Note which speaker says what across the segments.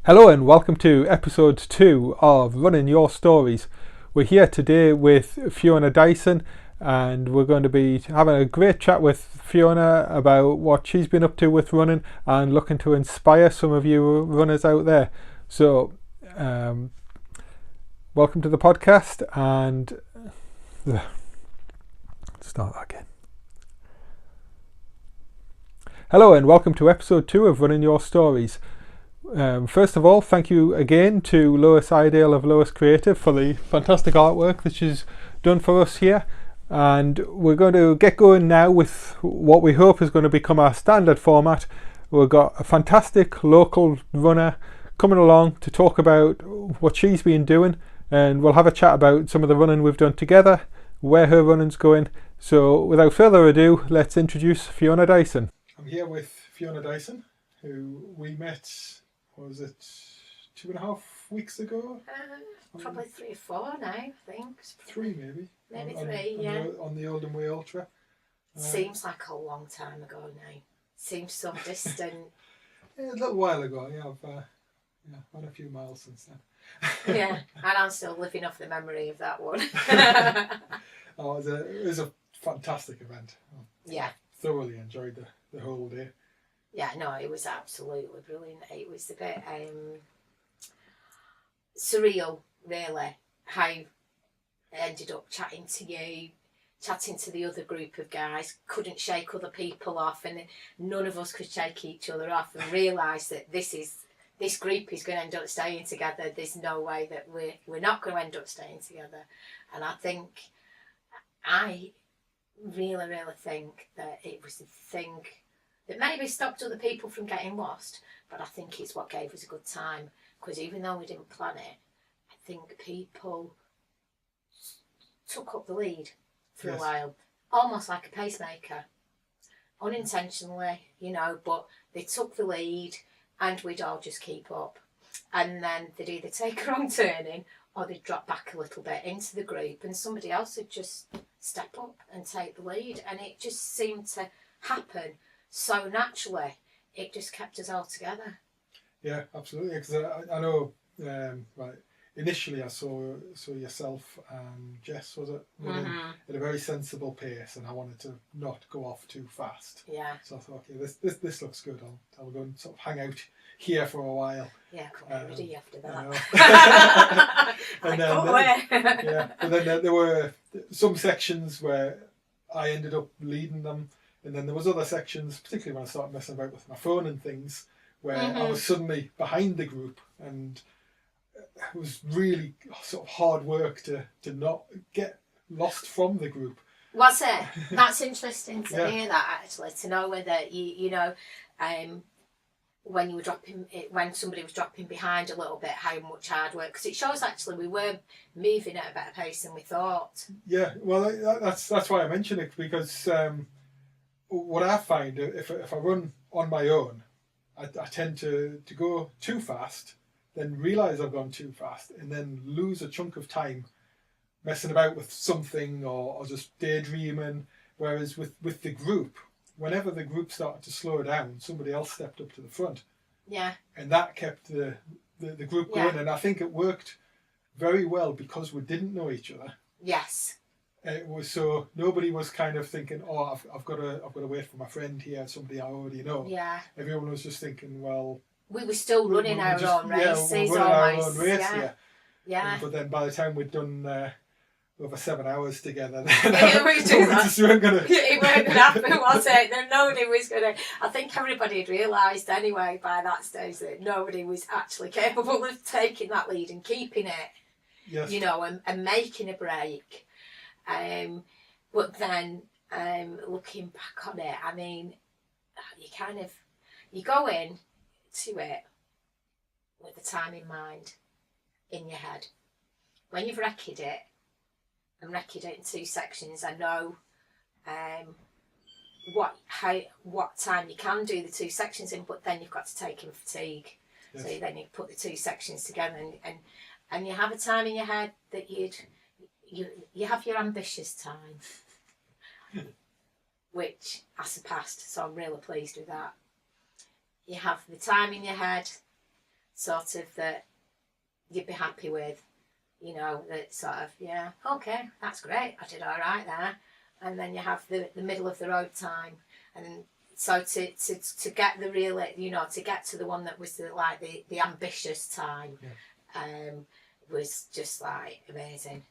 Speaker 1: Hello and welcome to episode 2 of Running Your Stories. We're here today with Fiona Dyson and we're going to be having a great chat with Fiona about what she's been up to with running and looking to inspire some of you runners out there. So, welcome to the podcast and start again. Hello and welcome to episode 2 of Running Your Stories. First of all, thank you again to Lois Idale of Lois Creative for the fantastic artwork that she's done for us here. And we're going to get going now with what we hope is going to become our standard format. We've got a fantastic local runner coming along to talk about what she's been doing, and we'll have a chat about some of the running we've done together, where her running's going. So without further ado, let's introduce Fiona Dyson. I'm here with Fiona Dyson, who we met, was it 2.5 weeks ago?
Speaker 2: Probably 3 or 4 now, I think.
Speaker 1: 3 maybe.
Speaker 2: Maybe 3, yeah.
Speaker 1: On the Oldham Way Ultra.
Speaker 2: Seems like a long time ago now. Seems so distant.
Speaker 1: Yeah, a little while ago. Yeah, I've run a few miles since then.
Speaker 2: Yeah, and I'm still living off the memory of that one.
Speaker 1: It was a fantastic event.
Speaker 2: Yeah.
Speaker 1: Thoroughly enjoyed the whole day.
Speaker 2: Yeah, no, it was absolutely brilliant. It was a bit surreal, really, how I ended up chatting to you, chatting to the other group of guys, couldn't shake other people off, and none of us could shake each other off, and realise that this group is going to end up staying together. There's no way that we're not going to end up staying together. And I really, really think that it was the thing that maybe stopped other people from getting lost, but I think it's what gave us a good time, because even though we didn't plan it, I think people took up the lead for a while, almost like a pacemaker, unintentionally, but they took the lead and we'd all just keep up. And then they'd either take a wrong turning or they'd drop back a little bit into the group and somebody else would just step up and take the lead, and it just seemed to happen so naturally. It just kept us all together. Yeah, absolutely. Because I know, initially I saw yourself and Jess, was it, running at a very sensible pace, and I wanted to not go off too fast. Yeah. So I thought, okay, this looks good. I'll go and sort of hang out here for a while. Yeah, I couldn't be ready after that.
Speaker 1: But then there were some sections where I ended up leading them. And then there was other sections, particularly when I started messing about with my phone and things, where I was suddenly behind the group, and it was really sort of hard work to not get lost from the group.
Speaker 2: Was it? That's interesting to hear that, actually, to know whether when you were when somebody was dropping behind a little bit, how much hard work, because it shows actually we were moving at a better pace than we thought.
Speaker 1: Yeah, well, that's why I mention it, because what I find, if I run on my own, I tend to go too fast, then realise I've gone too fast, and then lose a chunk of time messing about with something or just daydreaming. Whereas with the group, whenever the group started to slow down, somebody else stepped up to the front.
Speaker 2: Yeah.
Speaker 1: And that kept the group going, and I think it worked very well because we didn't know each other.
Speaker 2: Yes.
Speaker 1: It was so nobody was kind of thinking, oh, I've got to wait for my friend here, somebody I already know.
Speaker 2: Yeah.
Speaker 1: Everyone was just thinking, well,
Speaker 2: we were still running our own races.
Speaker 1: Yeah, our own race.
Speaker 2: Yeah.
Speaker 1: But then by the time we'd done over 7 hours together,
Speaker 2: it
Speaker 1: weren't going
Speaker 2: to happen, was it? Nobody was going to. I think everybody had realised anyway by that stage that nobody was actually capable of taking that lead and keeping it.
Speaker 1: Yes.
Speaker 2: And making a break. But then looking back on it, I mean, you go in to it with the time in mind, in your head. When you've recorded it and recorded it in 2 sections, I know what time you can do the 2 sections in, but then you've got to take in fatigue. Yes. So then you put the 2 sections together and you have a time in your head that you have your ambitious time, which I surpassed, so I'm really pleased with that. You have the time in your head sort of that you'd be happy with, you know, that sort of, yeah, okay, that's great, I did all right there. And then you have the middle of the road time. And so to get the real, you know, to get to the one that was the ambitious time, was just like amazing.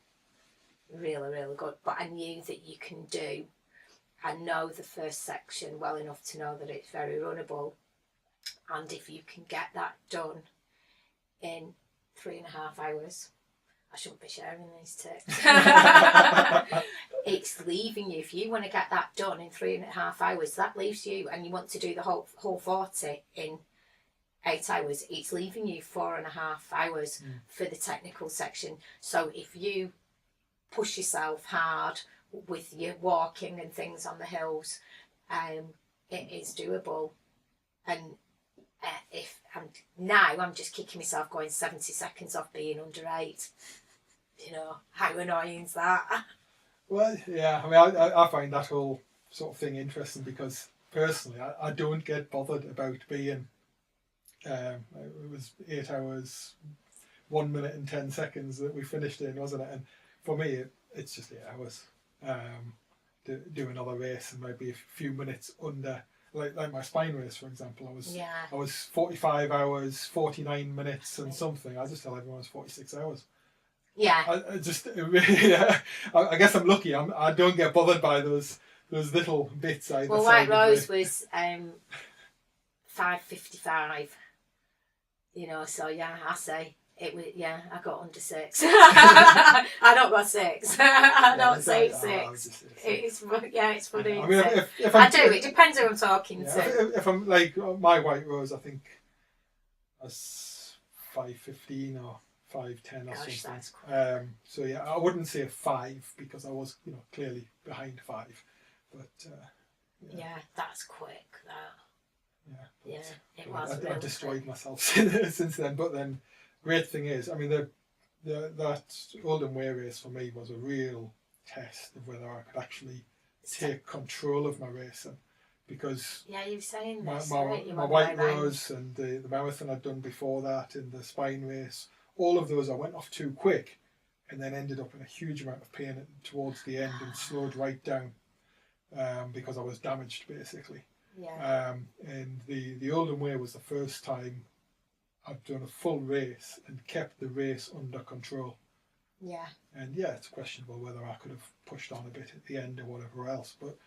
Speaker 2: Really, really good. But I knew that you can do, I know the first section well enough to know that it's very runnable. And if you can get that done in 3.5 hours, I shouldn't be sharing these tips. It's leaving you, if you want to get that done in 3.5 hours, that leaves you, and you want to do the whole 40 in 8 hours, it's leaving you 4.5 hours for the technical section. So if you push yourself hard with your walking and things on the hills, it is doable. And I'm just kicking myself going 70 seconds off being under 8. You know, how annoying is that?
Speaker 1: Well, yeah, I mean, I find that whole sort of thing interesting because personally, I don't get bothered about being, it was 8 hours, 1 minute and 10 seconds that we finished in, wasn't it? And for me, it's just 8 hours. Do another race and maybe a few minutes under. Like my spine race, for example, I was 45 hours, 49 minutes and something. I just tell everyone it's 46 hours.
Speaker 2: Yeah.
Speaker 1: I guess I'm lucky. I don't get bothered by those little bits.
Speaker 2: Well, White Rose was 5:55. You know, so yeah, I say it was. Yeah, I got under 6. I don't got 6. I don't say 6. It's funny.
Speaker 1: I mean, if
Speaker 2: I do. It depends who I'm talking
Speaker 1: to. If I'm like my White Rose, I think that's 5:15 or 5:10 or something.
Speaker 2: That's cool.
Speaker 1: So yeah, I wouldn't say 5 because I was, you know, clearly behind 5. But
Speaker 2: yeah, that's quick. That. Yeah, it was.
Speaker 1: I destroyed myself since then. But then, great thing is, I mean, that Oldham Way race for me was a real test of whether I could actually take control of my racing, because
Speaker 2: you were saying this,
Speaker 1: my
Speaker 2: right?
Speaker 1: White Rose and the marathon I'd done before that and the spine race, all of those I went off too quick and then ended up in a huge amount of pain towards the end and slowed right down because I was damaged basically.
Speaker 2: Yeah.
Speaker 1: And the Oldham Way was the first time I've done a full race and kept the race under control.
Speaker 2: Yeah.
Speaker 1: And yeah, it's questionable whether I could have pushed on a bit at the end or whatever else, but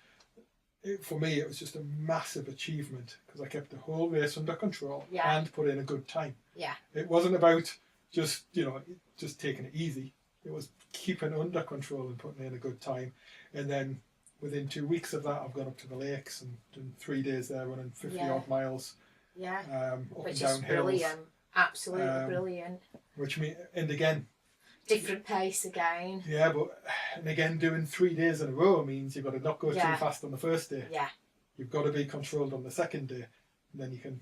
Speaker 1: for me it was just a massive achievement because I kept the whole race under control and put in a good time.
Speaker 2: Yeah.
Speaker 1: It wasn't about just taking it easy. It was keeping it under control and putting in a good time. And then within 2 weeks of that, I've gone up to the lakes and done 3 days there running 50 odd miles.
Speaker 2: Yeah.
Speaker 1: Up
Speaker 2: Which
Speaker 1: and down
Speaker 2: is brilliant.
Speaker 1: hills.
Speaker 2: Absolutely brilliant.
Speaker 1: And again,
Speaker 2: different pace again.
Speaker 1: Yeah, and again, doing 3 days in a row means you've got to not go too fast on the first day.
Speaker 2: Yeah.
Speaker 1: You've got to be controlled on the second day, and then you can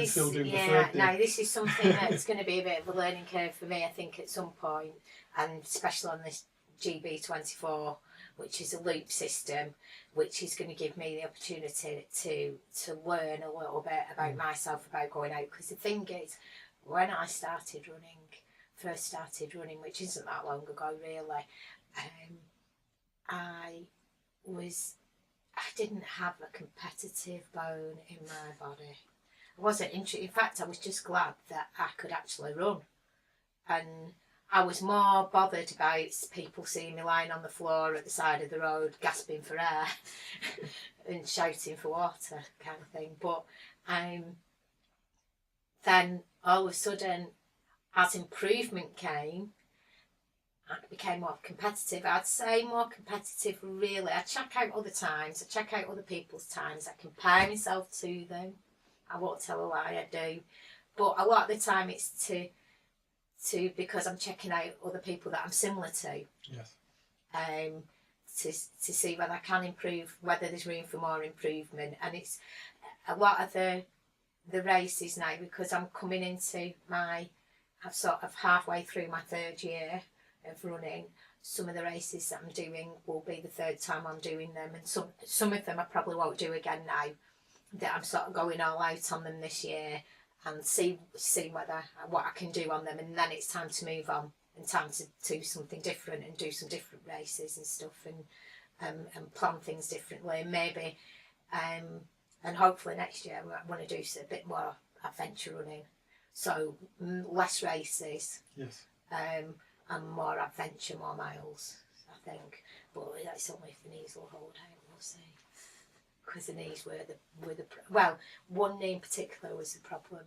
Speaker 1: still do the third day.
Speaker 2: No, this is something that's going to be a bit of a learning curve for me, I think, at some point, and especially on this GB24, which is a loop system, which is going to give me the opportunity to learn a little bit about myself, about going out. Because the thing is, when I first started running, which isn't that long ago really, I didn't have a competitive bone in my body. I wasn't interested. In fact, I was just glad that I could actually run. And I was more bothered about people seeing me lying on the floor at the side of the road, gasping for air and shouting for water, kind of thing. But then all of a sudden, as improvement came, I became more competitive. I'd say more competitive, really. I check out other times. I check out other people's times. I compare myself to them. I won't tell a lie, I do. But a lot of the time it's to because I'm checking out other people that I'm similar to.
Speaker 1: Yes.
Speaker 2: To see whether I can improve, whether there's room for more improvement. And it's a lot of the races now, because I'm coming into I'm sort of halfway through my 3rd year of running. Some of the races that I'm doing will be the 3rd time I'm doing them, and some of them I probably won't do again now, that I'm sort of going all out on them this year. and see what I can do on them, and then it's time to move on and time to do something different and do some different races and stuff, and plan things differently, and maybe and hopefully next year I want to do a bit more adventure running, so less races,
Speaker 1: Yes.
Speaker 2: and more adventure, more miles, I think. But that's only if the knees will hold out, we'll see. Because the knees were the well, one knee in particular was the problem.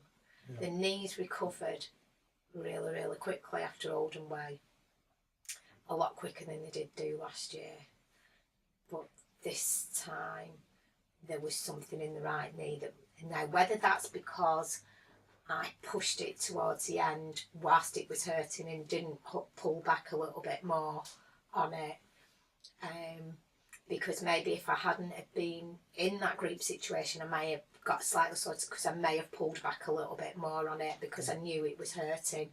Speaker 2: Yeah. The knees recovered really, really quickly after Oldham Way, a lot quicker than they did do last year. But this time there was something in the right knee that, now whether that's because I pushed it towards the end whilst it was hurting and didn't pull back a little bit more on it. Because maybe if I hadn't have been in that group situation, I may have got slightly sore because I may have pulled back a little bit more on it because I knew it was hurting.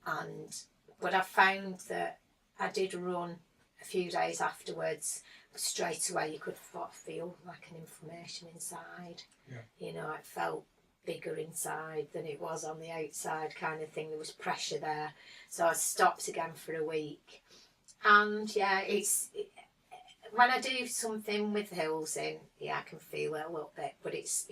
Speaker 2: But I found that I did run a few days afterwards. Straight away you could feel like an inflammation inside. Yeah. You know, it felt bigger inside than it was on the outside, kind of thing. There was pressure there. So I stopped again for a week. And yeah, when I do something with hills in, yeah, I can feel it a little bit, but it's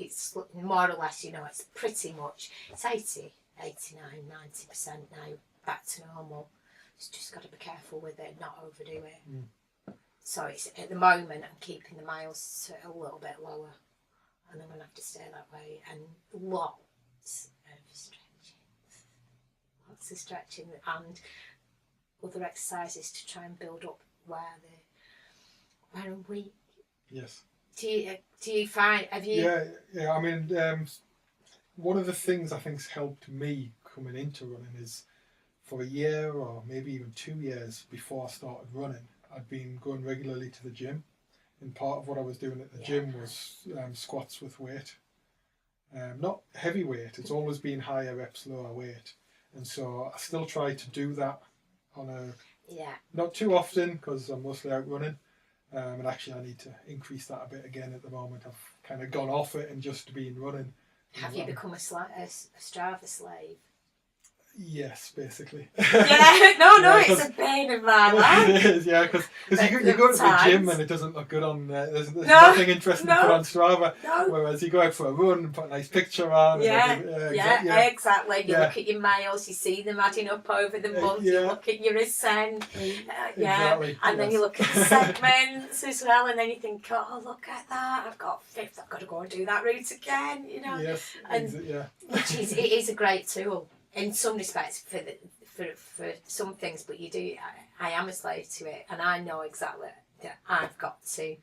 Speaker 2: more or less, you know, it's pretty much, it's 80, 89, 90% now back to normal. It's just got to be careful with it, not overdo it. So it's, at the moment, I'm keeping the miles a little bit lower, and I'm going to have to stay that way, and lots of stretching and other exercises to try and build up where I'm weak. Yes. Do you find, have you?
Speaker 1: Yeah. I mean, one of the things I think's helped me coming into running is, for a year or maybe even 2 years before I started running, I'd been going regularly to the gym, and part of what I was doing at the gym was squats with weight. Not heavy weight, it's always been higher reps, lower weight, and so I still try to do that on not too often because I'm mostly out running, and actually I need to increase that a bit again at the moment. I've kind of gone off it and just been running.
Speaker 2: Have you become a Strava slave?
Speaker 1: Yes, basically.
Speaker 2: Yeah, no, it's a pain in my life.
Speaker 1: It is, yeah, because you go to the gym and it doesn't look good on, there's nothing interesting to put on Strava, whereas you go out for a run and put a nice picture on.
Speaker 2: Exactly. You look at your miles, you see them adding up over the month, you look at your ascend,
Speaker 1: exactly,
Speaker 2: and then you look at the segments as well, and then you think, oh, look at that, I've got to go and do that route again, you know.
Speaker 1: Yes,
Speaker 2: which is, it is a great tool. In some respects, for some things, but I am a slave to it, and I know exactly that I've got to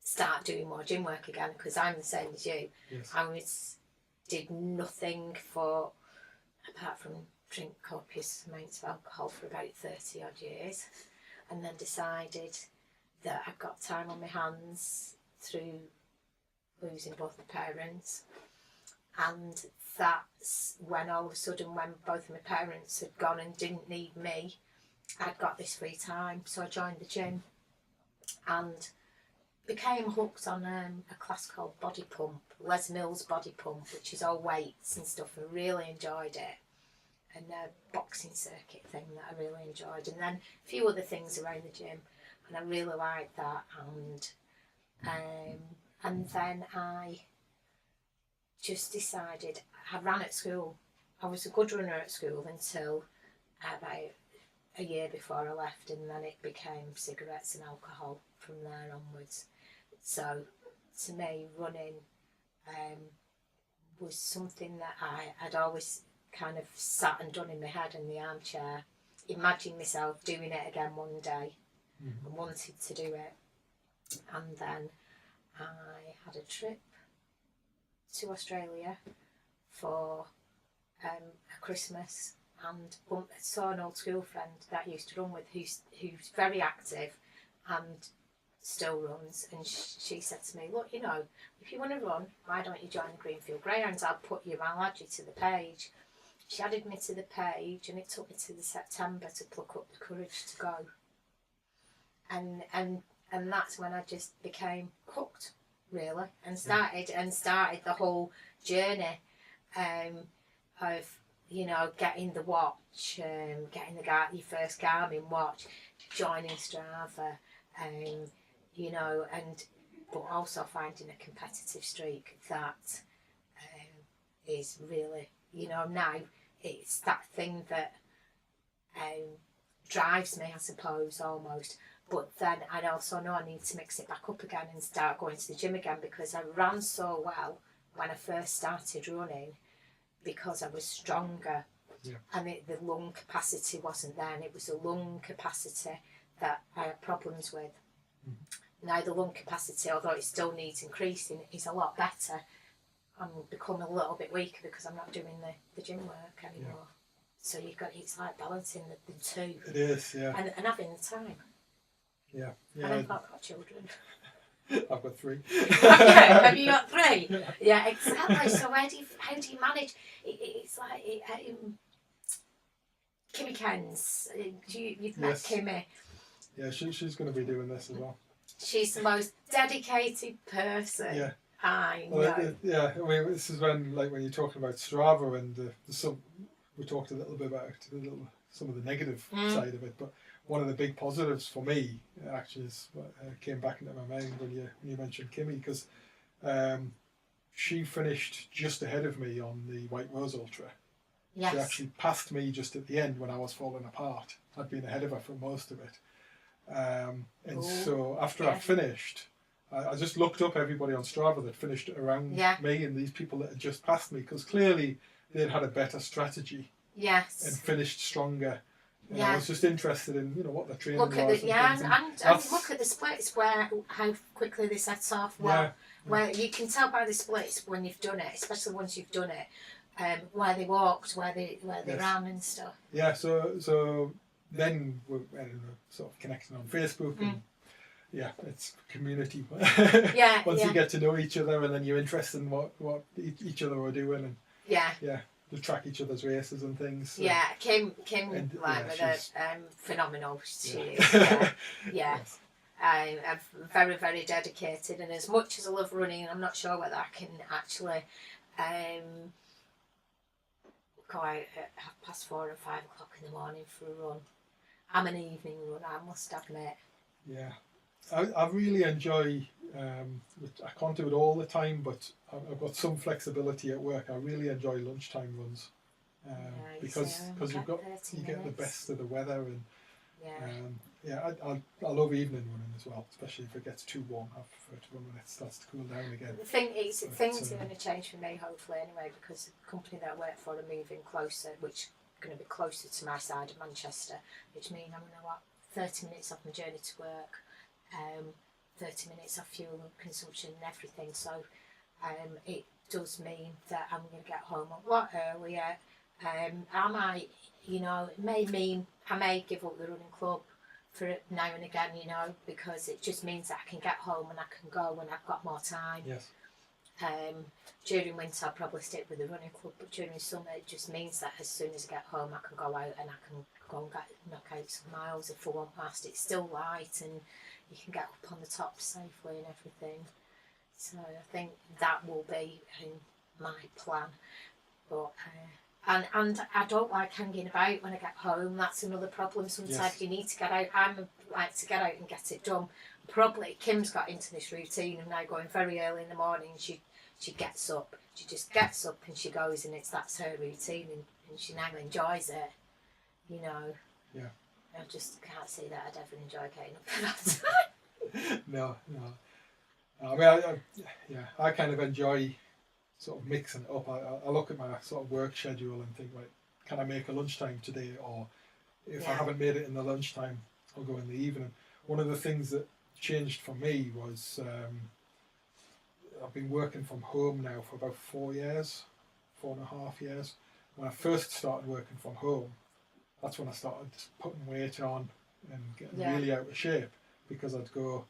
Speaker 2: start doing more gym work again, because I'm the same as you.
Speaker 1: Yes.
Speaker 2: I did nothing apart from drink copious amounts of alcohol for about 30 odd years, and then decided that I've got time on my hands through losing both my parents. And that's when all of a sudden, when both of my parents had gone and didn't need me, I'd got this free time. So I joined the gym and became hooked on a class called Body Pump, Les Mills Body Pump, which is all weights and stuff, and really enjoyed it. And a boxing circuit thing that I really enjoyed. And then a few other things around the gym, and I really liked that. And then I just decided, I ran at school. I was a good runner at school until about a year before I left, and then it became cigarettes and alcohol from there onwards. So to me, running was something that I'd always kind of sat and done in my head in the armchair, imagining myself doing it again one day, and wanted to do it. And then I had a trip to Australia for a Christmas, and saw an old school friend that I used to run with who's very active and still runs, and she said to me, look, you know, if you want to run, why don't you join the Greenfield Greyhounds? I'll add you to the page. She added me to the page, and it took me to the September to pluck up the courage to go, and that's when I just became hooked, really, and started the whole journey of, you know, getting the watch, getting your first Garmin watch, joining Strava, you know, but also finding a competitive streak that is really, you know, now it's that thing that drives me, I suppose, almost. But then I also know I need to mix it back up again and start going to the gym again, because I ran so well when I first started running because I was stronger.
Speaker 1: Yeah.
Speaker 2: And the lung capacity wasn't there, and it was the lung capacity that I had problems with. Now the lung capacity, although it still needs increasing, is a lot better. I'm becoming a little bit weaker because I'm not doing the gym work anymore. Yeah. So it's like balancing the two.
Speaker 1: It is, yeah.
Speaker 2: And having the time.
Speaker 1: Yeah.
Speaker 2: And I've not got children.
Speaker 1: I've got 3.
Speaker 2: Have you got 3? Yeah, exactly. So how do you manage? It's like Kimmy Kens. You've met Kimmy.
Speaker 1: Yeah, she's going to be doing this as well.
Speaker 2: She's the most dedicated person.
Speaker 1: Yeah.
Speaker 2: I know.
Speaker 1: Well, I mean, this is when you're talking about Strava, and we talked a little bit about some of the negative side of it, but one of the big positives for me actually is what came back into my mind when you mentioned Kimmy, because she finished just ahead of me on the White Rose Ultra. Yes. She actually passed me just at the end when I was falling apart. I'd been ahead of her for most of it. So after I finished, I just looked up everybody on Strava that finished around me, and these people that had just passed me, because clearly they'd had a better strategy.
Speaker 2: Yes.
Speaker 1: And finished stronger. And I was just interested in, what the training was.
Speaker 2: And look at the splits, how quickly they set off. Where you can tell by the splits when you've done it, especially once you've done it, where they walked, where they ran and stuff. Yeah,
Speaker 1: so then we're sort of connecting on Facebook, and it's community. Once you get to know each other, and then you're interested in what each other are doing, and to track each other's races and things. So.
Speaker 2: Yeah, Kim phenomenal. She is. Yes. I'm very, very dedicated, and as much as I love running, I'm not sure whether I can actually go out at 4:30 or 5 o'clock in the morning for a run. I'm an evening runner, I must admit.
Speaker 1: Yeah, I really enjoy. I can't do it all the time, but I've got some flexibility at work. I really enjoy lunchtime runs because you get the best of the weather, and I love evening running as well, especially if it gets too warm. I prefer to run when it starts to cool down again.
Speaker 2: Things are going to change for me, hopefully, anyway, because the company that I work for are moving closer, which is going to be closer to my side of Manchester, which means I'm going to 30 minutes off my journey to work. 30 minutes off fuel consumption and everything, so it does mean that I'm going to get home a lot earlier. I might, it may mean I may give up the running club for now and again, because it just means that I can get home and I can go when I've got more time.
Speaker 1: Yes.
Speaker 2: During winter I'll probably stick with the running club, but during summer it just means that as soon as I get home I can go out and I can go and knock out some miles if I want past. It's still light and you can get up on the top safely and everything. So I think that will be in my plan. But and I don't like hanging about when I get home. That's another problem. Sometimes you need to get out. I like to get out and get it done. Probably Kim's got into this routine of now going very early in the morning. She gets up. She just gets up and she goes, and that's her routine, and she now enjoys it.
Speaker 1: Yeah.
Speaker 2: I just can't see that I'd ever enjoy getting up at that time.
Speaker 1: No. I mean, I kind of enjoy sort of mixing it up. I look at my sort of work schedule and think, like, can I make a lunchtime today? Or if I haven't made it in the lunchtime, I'll go in the evening. One of the things that changed for me was I've been working from home now for about 4.5 years. When I first started working from home, that's when I started putting weight on and getting really out of shape, because I'd go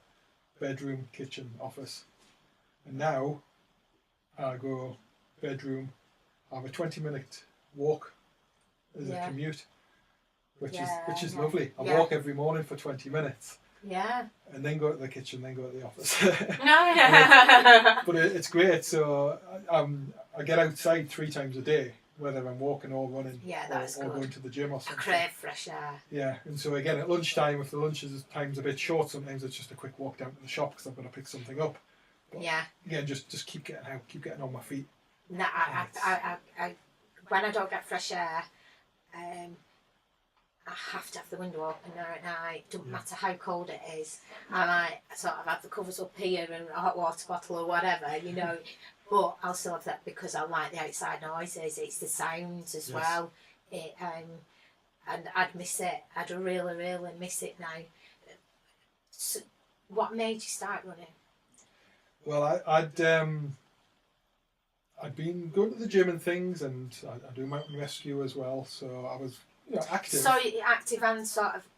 Speaker 1: bedroom, kitchen, office. And now I go bedroom, I have a 20-minute walk as a commute, which is lovely. I walk every morning for 20 minutes.
Speaker 2: Yeah.
Speaker 1: And then go to the kitchen, then go to the office.
Speaker 2: No.
Speaker 1: But it's great. So I get outside 3 times a day, whether I'm walking or running, or going to the gym or something.
Speaker 2: I crave fresh air.
Speaker 1: Yeah, and so again at lunchtime, if the time's a bit short, sometimes it's just a quick walk down to the shop because I've got to pick something up. But again, just keep getting out, keep getting on my feet.
Speaker 2: No, I when I don't get fresh air, I have to have the window open there at night. Doesn't matter how cold it is. I might sort of have the covers up here and a hot water bottle or whatever, But I'll still have that because I like the outside noises. It's the sounds as well. And I'd miss it. I'd really, really miss it now. So what made you start running?
Speaker 1: Well, I'd been going to the gym and things, and I do mountain rescue as well. So I was active.
Speaker 2: So active and sort of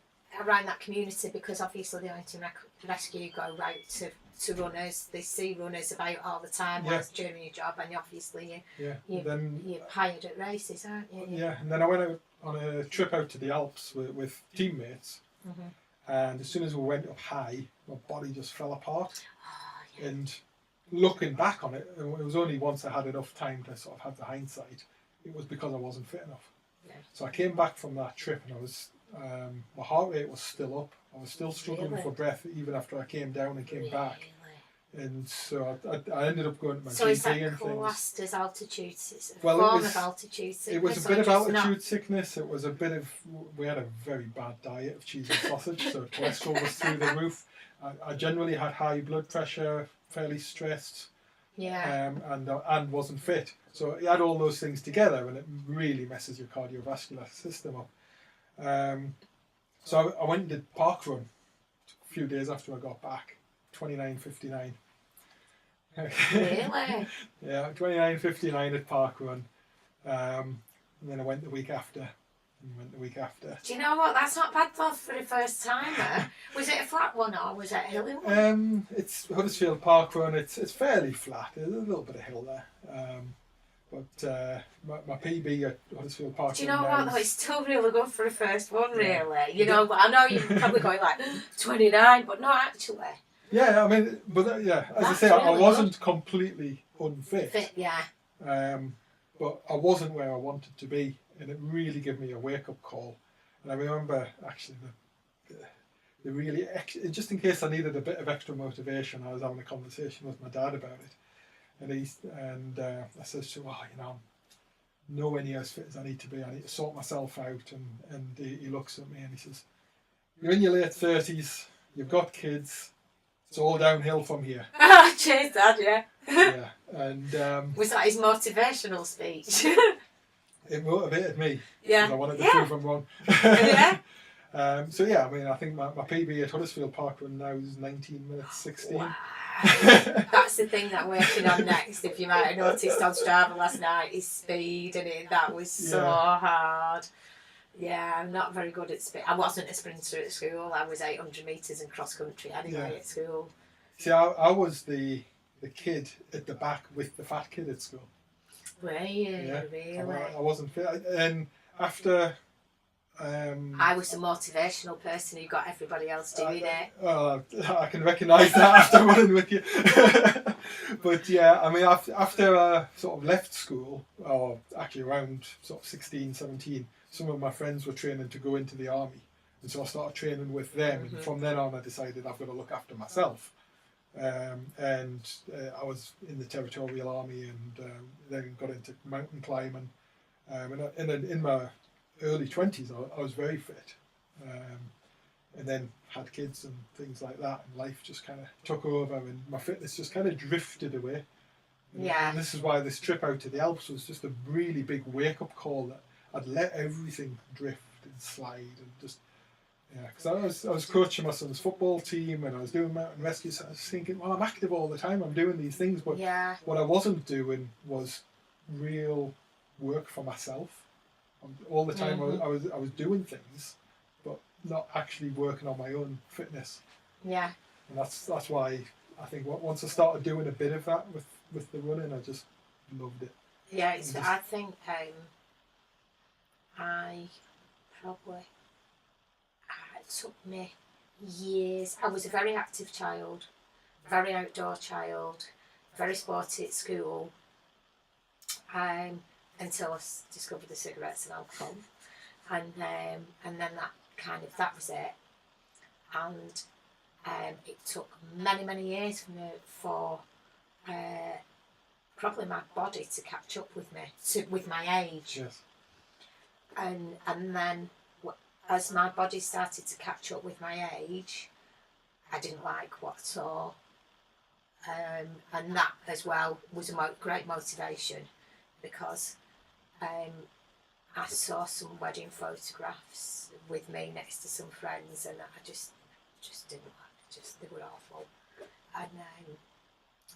Speaker 2: around that community, because obviously the mountain rescue go out to runners. They see runners about all the time whilst during your job, and obviously you're hired at races, aren't you?
Speaker 1: Yeah, and then I went out on a trip out to the Alps with teammates, and as soon as we went up high, my body just fell apart. And looking back on it, it was only once I had enough time to sort of have the hindsight. It was because I wasn't fit enough. Yeah. So I came back from that trip, and I was my heart rate was still up. I was still struggling for breath even after I came down and came back. And so I ended up going to my GP and things. So is that
Speaker 2: classed as altitude? It's a
Speaker 1: form
Speaker 2: of altitude sickness?
Speaker 1: It was a bit of altitude sickness. It was a bit of... We had a very bad diet of cheese and sausage, so cholesterol was through the roof. I generally had high blood pressure, fairly stressed, and wasn't fit. So you add all those things together, and it really messes your cardiovascular system up. So I went and did park run a few days after I got back, 29:59.
Speaker 2: Really?
Speaker 1: Yeah, 29:59 at park run, and then I went the week after.
Speaker 2: Do you know what? That's not bad though for the first timer. Was it a flat one or was it a hilly one?
Speaker 1: It's Huddersfield Park Run. It's fairly flat. There's a little bit of hill there. But my PB at Huddersfield Park Run.
Speaker 2: Do you know what though? It's still really good for the first one, really. But I know you're probably going like 29, but not actually.
Speaker 1: Yeah, I mean, but as I say, really I wasn't completely unfit. But I wasn't where I wanted to be. And it really gave me a wake-up call. And I remember, actually, the really, just in case I needed a bit of extra motivation, I was having a conversation with my dad about it. And I said to him, I'm nowhere near as fit as I need to be. I need to sort myself out. And he looks at me and he says, you're in your late 30s, you've got kids, it's all downhill from here.
Speaker 2: Cheers, Dad, yeah.
Speaker 1: Yeah. And
Speaker 2: was that his motivational speech?
Speaker 1: It motivated me.
Speaker 2: Yeah.
Speaker 1: Because I wanted to prove I'm wrong.
Speaker 2: Yeah.
Speaker 1: I mean, I think my PB at Huddersfield Park Run now is 19 minutes 16.
Speaker 2: Wow. That's the thing that I'm working on next. If you might have noticed on Strava last night, is speed, and that was so hard. Yeah, I'm not very good at speed. I wasn't a sprinter at school. I was 800 metres and cross country anyway at school. See,
Speaker 1: I was the kid at the back with the fat kid at school.
Speaker 2: Were you? Really?
Speaker 1: I wasn't fit. And after...
Speaker 2: I was the motivational person who got everybody else doing it.
Speaker 1: I can recognise that after running with you. But yeah, I mean, after I sort of left school, or actually around sort of 16, 17, some of my friends were training to go into the army. And so I started training with them. And from then on, I decided I've got to look after myself. I was in the Territorial Army and then got into mountain climbing. And in my early 20s, I was very fit. And then had kids and things like that, and life just kind of took over and my fitness just kind of drifted away. And this is why this trip out to the Alps was just a really big wake-up call that I'd let everything drift and slide and just... because I was coaching my son's football team and I was doing mountain rescue, so I was thinking, well, I'm active all the time, I'm doing these things, but what I wasn't doing was real work for myself. All the time I was doing things, but not actually working on my own fitness. Yeah. And that's why I think once I started doing a bit of that with the running, I just loved it.
Speaker 2: Yeah, I think I probably... It took me years. I was a very active child, very outdoor child, very sporty at school, until I discovered the cigarettes and alcohol, and then that was it. And it took many years for probably my body to catch up with me, with my age.
Speaker 1: Yes.
Speaker 2: And then as my body started to catch up with my age, I didn't like what I saw. And that as well was a great motivation, because I saw some wedding photographs with me next to some friends, and I just didn't like it. They were awful.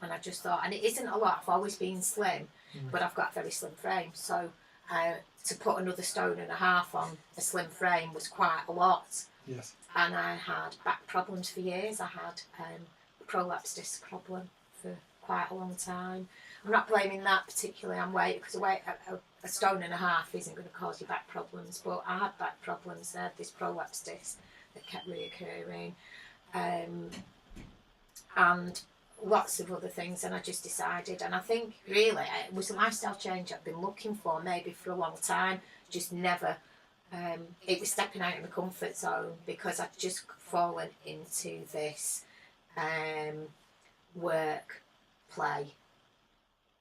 Speaker 2: And I just thought, and it isn't a lot, I've always been slim, but I've got a very slim frame, so to put another 1.5 stone on a slim frame was quite a lot.
Speaker 1: Yes. And
Speaker 2: I had back problems for years. I had a prolapse disc problem for quite a long time. I'm not blaming that particularly on weight, because a 1.5 stone isn't going to cause you back problems, but I had back problems. I had this prolapse disc that kept reoccurring, and lots of other things, and I just decided, and I think really it was a lifestyle change I've been looking for maybe for a long time, just never, it was stepping out of my comfort zone, because I'd just fallen into this work, play,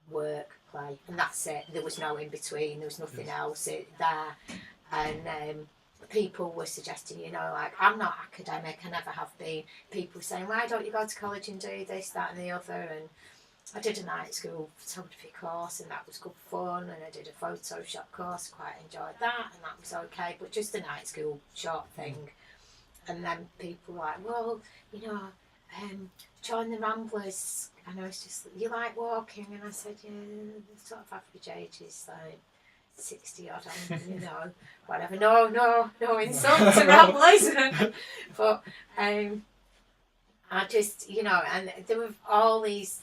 Speaker 2: and that's it. There was no in between, there was nothing else there, and people were suggesting, like, I'm not academic, I never have been. People were saying, why don't you go to college and do this, that and the other? And I did a night school photography course, and that was good fun, and I did a Photoshop course, quite enjoyed that, and that was okay, but just a night school short thing. And then people were like, well, join the Ramblers, and I was just, you like walking? And I said, yeah, the sort of average age is like 60 odd, whatever. No insult to Ramblers. But I just, and there were all these,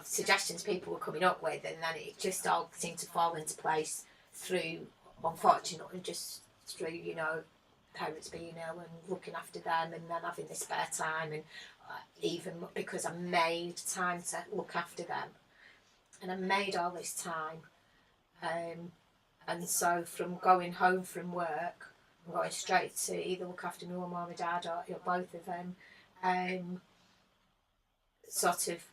Speaker 2: suggestions people were coming up with, and then it just all seemed to fall into place through, unfortunately, just through, parents being ill and looking after them, and then having the spare time, and even because I made time to look after them, and I made all this time. And so from going home from work, I'm going straight to either look after my mum or my dad, or both of them, sort of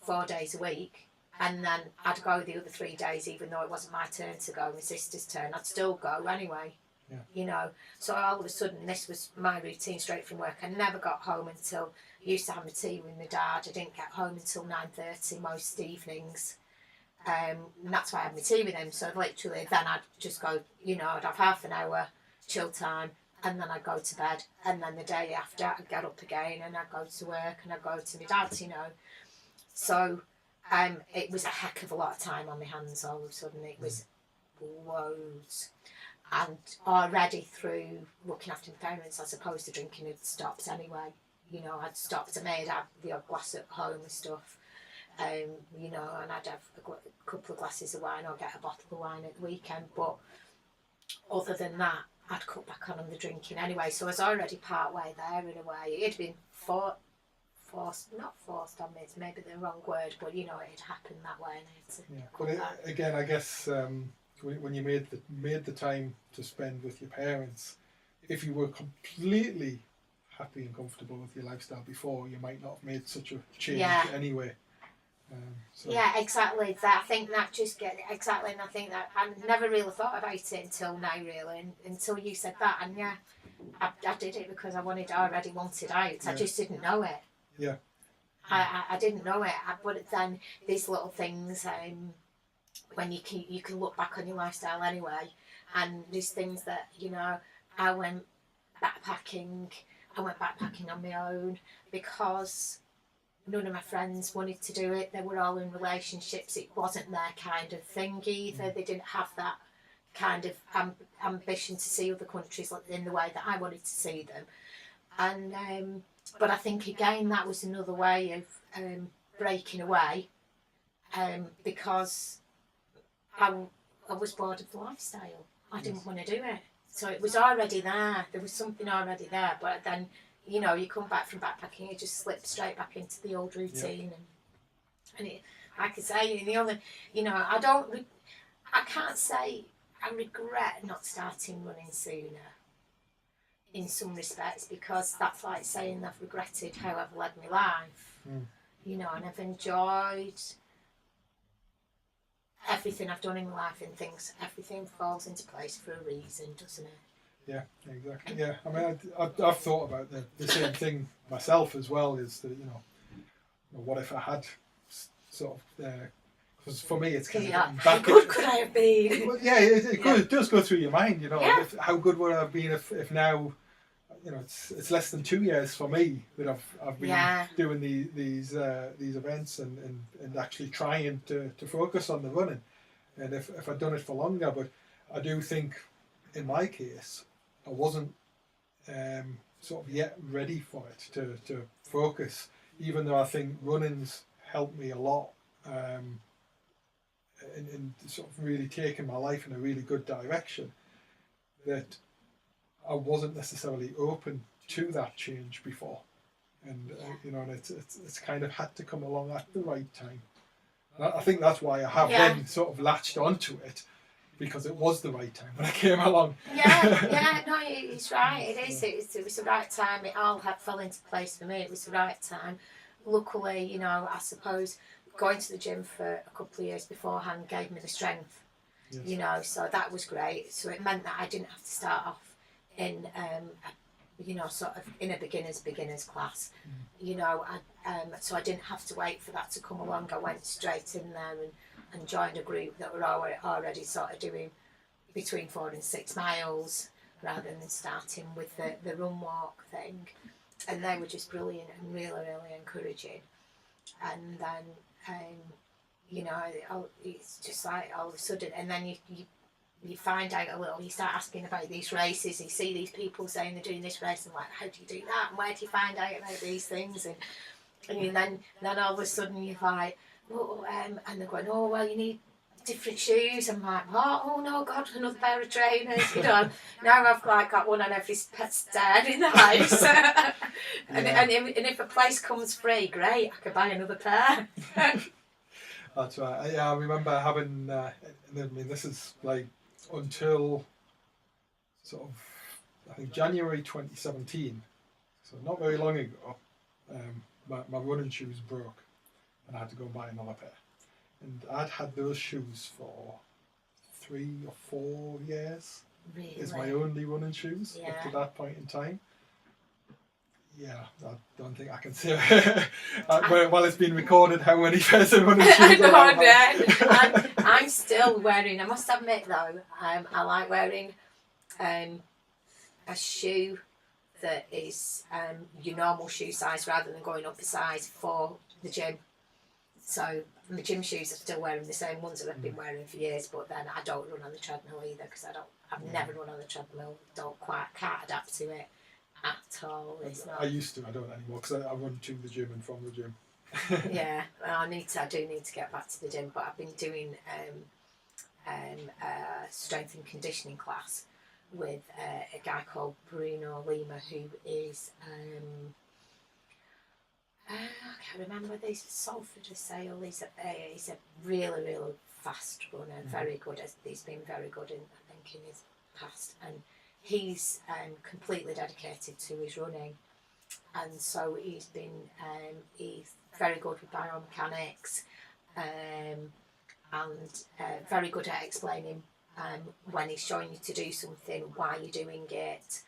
Speaker 2: 4 days a week. And then I'd go the other 3 days, even though it wasn't my turn to go, my sister's turn, I'd still go anyway. Yeah. So all of a sudden this was my routine straight from work. I never got home until, I used to have my tea with my dad. I didn't get home until 9:30 most evenings. And that's why I had my tea with him. So literally then I'd just go, I'd have half an hour chill time, and then I'd go to bed, and then the day after I'd get up again and I'd go to work and I'd go to my dad's, So it was a heck of a lot of time on my hands all of a sudden. It was loads. And already through looking after my parents, as opposed to drinking, had stopped anyway. I'd stopped. I made have the odd glass at home and stuff. And I'd have a couple of glasses of wine, or get a bottle of wine at the weekend. But other than that, I'd cut back on the drinking anyway. So I was already part way there in a way. It had been not forced on me, it's maybe the wrong word, but it had happened that way, and I had to cut back.
Speaker 1: Again, I guess when you made the time to spend with your parents, if you were completely happy and comfortable with your lifestyle before, you might not have made such a change anyway. Yeah, exactly.
Speaker 2: I think that just exactly, and I think that I never really thought about it until now, really, and until you said that, and I did it because I already wanted out. I just didn't know it.
Speaker 1: Yeah.
Speaker 2: I didn't know it, but then these little things, when you can look back on your lifestyle anyway, and these things that I went backpacking on my own because none of my friends wanted to do it. They were all in relationships. It wasn't their kind of thing either. They didn't have that kind of ambition to see other countries in the way that I wanted to see them. And but I think again that was another way of breaking away, because I was bored of the lifestyle. I didn't want to do it. So it was already there. There was something already there. But then, you know, you come back from backpacking, you just slip straight back into the old routine. And it, like I say, the only, you know, I can't say I regret not starting running sooner in some respects, because that's like saying I've regretted how I've led my life. You know, and I've enjoyed everything I've done in my life, and everything falls into place for a reason, doesn't it?
Speaker 1: Yeah, exactly. Yeah, I mean, I've thought about the same thing myself as well. Is that, you know, what if I had sort of, because for me it's kind of
Speaker 2: how good could I have been?
Speaker 1: Well, yeah, it does go through your mind, you know. Yeah. How good would I have been if now, you know, it's less than 2 years for me that I've been doing these events and actually trying to focus on the running, and if I'd done it for longer. But I do think in my case I wasn't sort of yet ready for it to focus, even though I think running's helped me a lot in sort of really taking my life in a really good direction, that I wasn't necessarily open to that change before, and you know, and it's kind of had to come along at the right time. And I think that's why I have then sort of latched onto it, because it was the right time when I came along.
Speaker 2: No, it's right. It is. It was the right time. It all fell into place for me. It was the right time. Luckily, you know, I suppose going to the gym for a couple of years beforehand gave me the strength. Yes. You know, so that was great. So it meant that I didn't have to start off in you know, sort of in a beginner's class. You know, so I didn't have to wait for that to come along. I went straight in there and joined a group that were already sort of doing between 4 and 6 miles, rather than starting with the run walk thing. And they were just brilliant and really, really encouraging. And then you know, it's just like all of a sudden, and then you find out a little, you start asking about these races, you see these people saying they're doing this race, and like, how do you do that, and where do you find out about these things, and then all of a sudden you're like, oh, and they're going, oh, well, you need different shoes. I'm like, what? Oh no, God, another pair of trainers, you know. Now I've like got one on every stair in the house. and if a place comes free, great, I could buy another pair.
Speaker 1: That's right. Yeah, I remember having, I mean, this is like until sort of, I think, January 2017, so not very long ago, my running shoes broke and I had to go and buy another pair. And I'd had those shoes for 3 or 4 years. Really? Is my only running shoes up to that point in time. Yeah, I don't think I can say while it's been recorded how many pairs of running shoes
Speaker 2: I'm still wearing, I must admit though, I like wearing a shoe that is your normal shoe size rather than going up a size for the gym. So my gym shoes, I'm still wearing the same ones that I've been wearing for years, but then I don't run on the treadmill either, because I've never run on the treadmill, can't adapt to it at all. It's not.
Speaker 1: I used to, I don't anymore, because I run to the gym and from the gym.
Speaker 2: Yeah, I do need to get back to the gym, but I've been doing a strength and conditioning class with a guy called Bruno Lima, who is I can't remember, he's Salford of Sale. He's a really, really fast runner, very good. He's been very good in his past, and he's completely dedicated to his running, and so he's very good with biomechanics, and very good at explaining when he's showing you to do something, why you're doing it,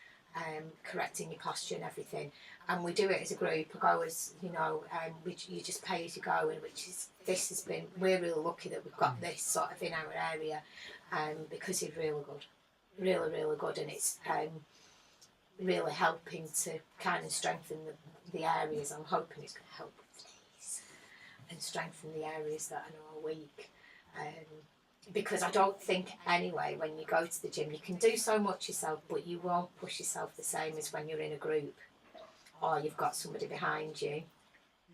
Speaker 2: correcting your posture and everything. And we do it as a group. I go as, you know, you just pay as you go, and we're really lucky that we've got this sort of in our area, because he's really good, really, really good, and it's really helping to kind of strengthen the areas. I'm hoping it's going to help with these and strengthen the areas that I know are weak. Because I don't think anyway, when you go to the gym, you can do so much yourself, but you won't push yourself the same as when you're in a group or you've got somebody behind you.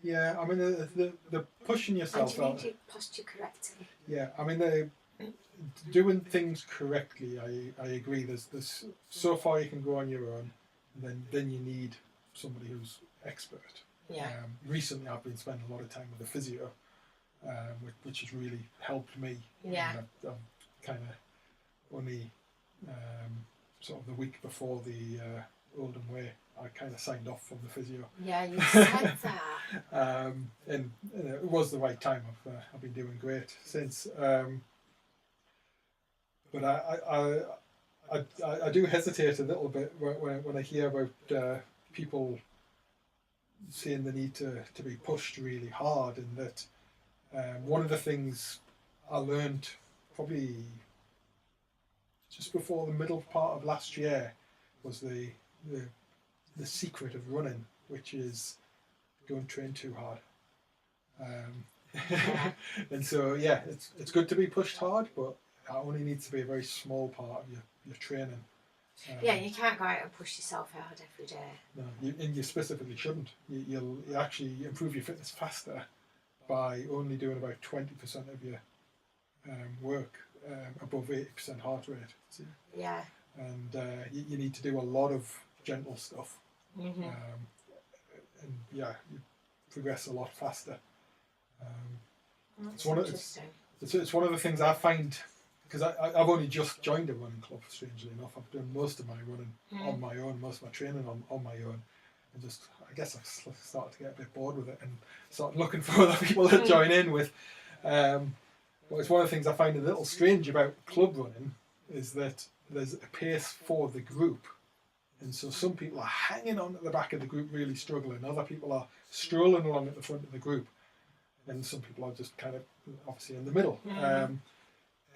Speaker 1: Yeah, I mean, the pushing yourself
Speaker 2: and you need your posture correcting.
Speaker 1: Yeah, I mean, doing things correctly, I agree. There's so far you can go on your own, and then you need somebody who's expert.
Speaker 2: Yeah.
Speaker 1: Recently, I've been spending a lot of time with a physio, which has really helped me.
Speaker 2: Yeah.
Speaker 1: I'm kind of only sort of the week before the Oldham Way, I kind of signed off from the physio.
Speaker 2: Yeah, you said that.
Speaker 1: And it was the right time. I've been doing great since. But I do hesitate a little bit when I hear about people saying the need to be pushed really hard, and that one of the things I learned probably just before the middle part of last year was the secret of running, which is don't train too hard. And so it's good to be pushed hard, but that only needs to be a very small part of your training.
Speaker 2: Yeah, you can't go out and push yourself hard every day.
Speaker 1: No, and you specifically shouldn't. You'll actually improve your fitness faster by only doing about 20% of your work above 80% heart rate. So,
Speaker 2: yeah.
Speaker 1: And you need to do a lot of gentle stuff.
Speaker 2: Mm-hmm.
Speaker 1: And you progress a lot faster.
Speaker 2: That's
Speaker 1: interesting. It's one of the things I find, because I've only just joined a running club, strangely enough. I've done most of my running on my own, most of my training on my own. And just, I guess I've started to get a bit bored with it and started looking for other people to join in with. But it's one of the things I find a little strange about club running is that there's a pace for the group. And so some people are hanging on at the back of the group really struggling. Other people are strolling along at the front of the group. And some people are just kind of obviously in the middle.
Speaker 2: Mm-hmm.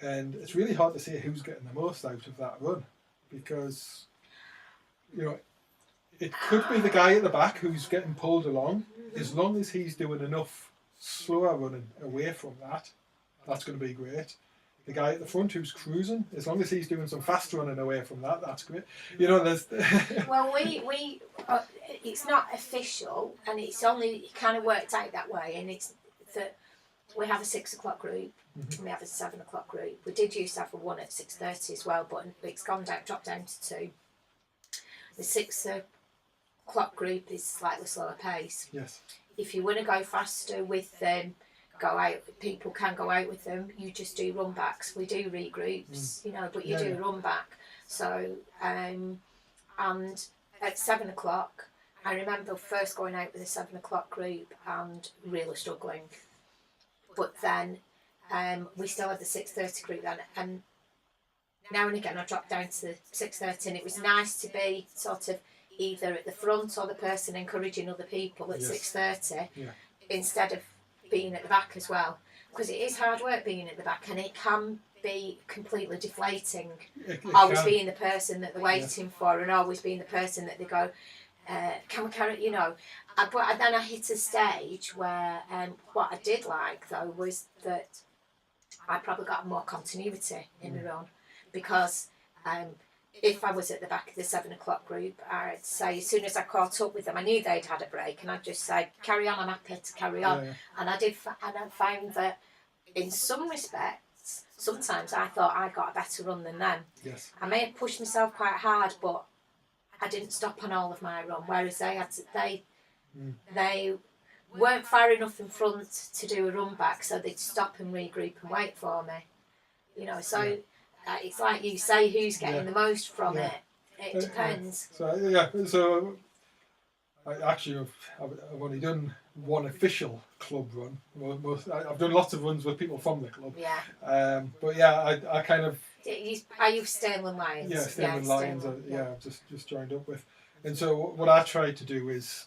Speaker 1: And it's really hard to say who's getting the most out of that run, because, it could be the guy at the back who's getting pulled along. As long as he's doing enough slower running away from that, that's going to be great. The guy at the front who's cruising, as long as he's doing some fast running away from that, that's great. There's...
Speaker 2: Well, we it's not official, and it's only kind of worked out that way, and it's that we have a 6 o'clock group, and we have a 7 o'clock group. We did used to have a 1 at 6:30 as well, but it's dropped down to 2. The 6 o'clock group is slightly slower pace.
Speaker 1: Yes.
Speaker 2: If you want to go faster with them, go out. People can go out with them. You just do run backs. We do regroups, but you do run back. So, and at 7 o'clock, I remember first going out with a 7 o'clock group and really struggling. But then we still had the 6:30 group then, and now and again I dropped down to 6:30, and it was nice to be sort of either at the front or the person encouraging other people at 6:30 instead of being at the back as well, because it is hard work being at the back, and it can be completely deflating. Always being the person that they're waiting for, and always being the person that they go, can we carry, But then I hit a stage where what I did like though was that I probably got more continuity in the run, because if I was at the back of the 7 o'clock group, I'd say as soon as I caught up with them, I knew they'd had a break, and I'd just say, carry on, I'm happy to carry on. Yeah. And I found that in some respects, sometimes I thought I got a better run than them.
Speaker 1: Yes.
Speaker 2: I may have pushed myself quite hard, but I didn't stop on all of my run, whereas they weren't far enough in front to do a run back, so they'd stop and regroup and wait for me. So it's like you say, who's getting the most from it? It depends.
Speaker 1: So I've only done one official club run. I've done lots of runs with people from the club.
Speaker 2: Yeah.
Speaker 1: But I kind of...
Speaker 2: Are you Stirling Lions?
Speaker 1: Yeah, Stirling Lions. I've just joined up with. And so what I try to do is,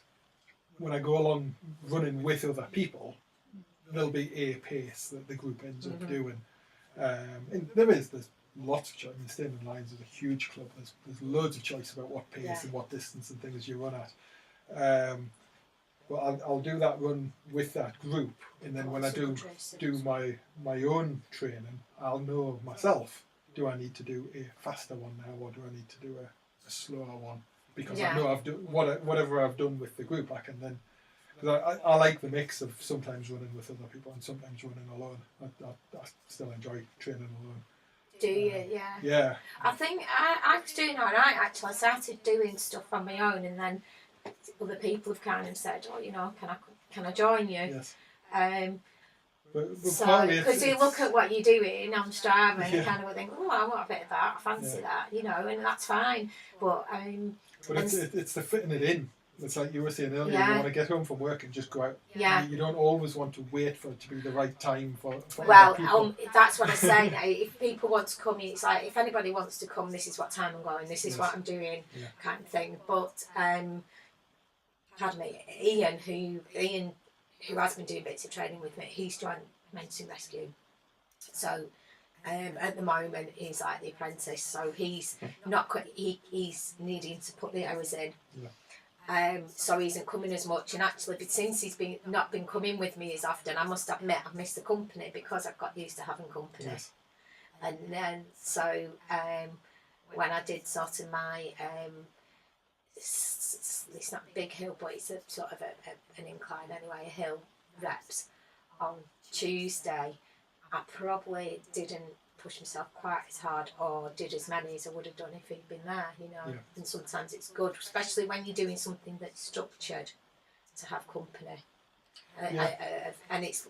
Speaker 1: when I go along running with other people, there'll be a pace that the group ends up doing. And there's lots of choice. I mean, Stirling Lions is a huge club. There's loads of choice about what pace and what distance and things you run at. But I'll do that run with that group, and then when I do my own training, I'll know myself. Do I need to do a faster one now, or do I need to do a slower one? Because I know I've done whatever I've done with the group, I can then. Because I like the mix of sometimes running with other people and sometimes running alone. I still enjoy training alone.
Speaker 2: Do you? Yeah.
Speaker 1: Yeah.
Speaker 2: I think I was doing all right, actually. I started doing stuff on my own, and then other people have kind of said, "Oh, you know, can I join you?"
Speaker 1: Yes. But
Speaker 2: So, because you look at what you're doing on Strava, and you kind of think, "Oh, I want a bit of that. I fancy that," you know, and that's fine. But
Speaker 1: it's the fitting it in. It's like you were saying earlier.
Speaker 2: Yeah.
Speaker 1: You want to get home from work and just go out.
Speaker 2: Yeah.
Speaker 1: You don't always want to wait for it to be the right time for
Speaker 2: well,
Speaker 1: other people.
Speaker 2: that's what I say now. If people want to come, it's like if anybody wants to come, this is what time I'm going. This is what I'm doing, kind of thing. But pardon me, Ian, who has been doing bits of training with me, he's joined Mentoring Rescue. So at the moment he's like the apprentice, so he's not quite, he's needing to put the hours in. So he isn't coming as much, and actually since he's not been coming with me as often, I must admit I've missed the company because I've got used to having company.
Speaker 1: Yes.
Speaker 2: And then so when I did sort of my it's not a big hill, but it's a sort of an incline anyway, a hill reps on Tuesday, I probably didn't push myself quite as hard or did as many as I would have done if he'd been there, you know. And sometimes it's good, especially when you're doing something that's structured, to have company. And it's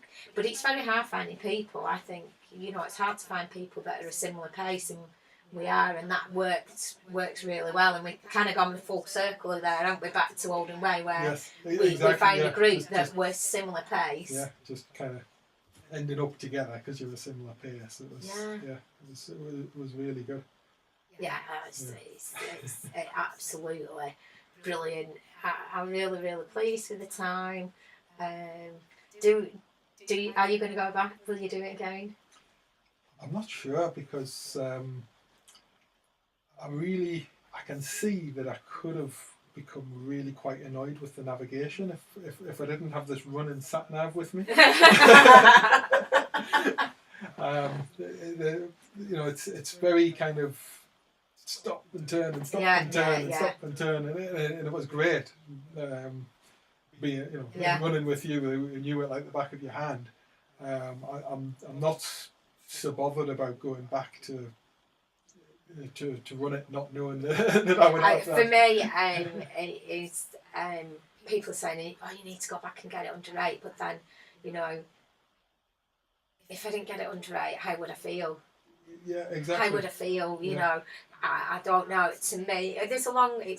Speaker 2: very hard finding people. I think, you know, it's hard to find people that are a similar pace, and we are, and that works really well, and we've kind of gone the full circle there, haven't we, back to Oldham Way, where we found a group that were similar pace.
Speaker 1: Yeah, just kind of ended up together because you're a similar pace. It was really good.
Speaker 2: Yeah, it's absolutely brilliant. I'm really, really pleased with the time. Are you going to go back? Will you do it again?
Speaker 1: I'm not sure, because I can see that I could have become really quite annoyed with the navigation if I didn't have this running sat nav with me. You know, it's very kind of stop and turn and stop and turn and stop and turn, and it was great. Being, you know, running with you, and you were like the back of your hand. I'm not so bothered about going back to run it, not knowing that I would have that.
Speaker 2: For me, it's people saying, "Oh, you need to go back and get it under 8," but then, you know, if I didn't get it under 8, how would I feel?
Speaker 1: Yeah, exactly.
Speaker 2: How would I feel? You know, I don't know. To me, it's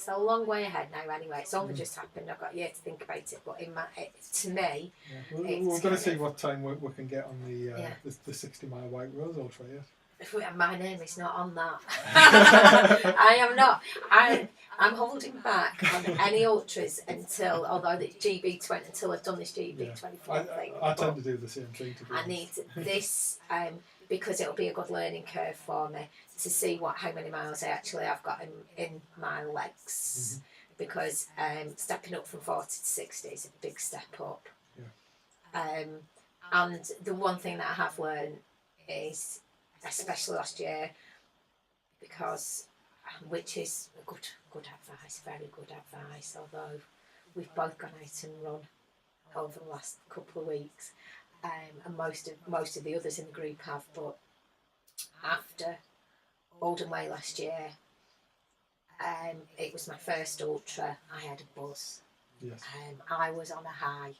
Speaker 2: a long way ahead now. Anyway, it's only just happened. I've got a year to think about it. But to me,
Speaker 1: we're going to see what time we can get on the 60-mile White Rose Ultra. Yes.
Speaker 2: My name is not on that. I am not. I'm holding back on any ultras until I've done this GB24 thing.
Speaker 1: I tend to do the same thing.
Speaker 2: I need this because it'll be a good learning curve for me to see how many miles I actually have got in my legs. Mm-hmm. Because stepping up from 40 to 60 is a big step up. Yeah. And the one thing that I have learned is, especially last year, which is good advice, very good advice, although we've both gone out and run over the last couple of weeks, and most of the others in the group have, but after Oldham Way last year, it was my first ultra, I had a buzz.
Speaker 1: Yes.
Speaker 2: I was on a high.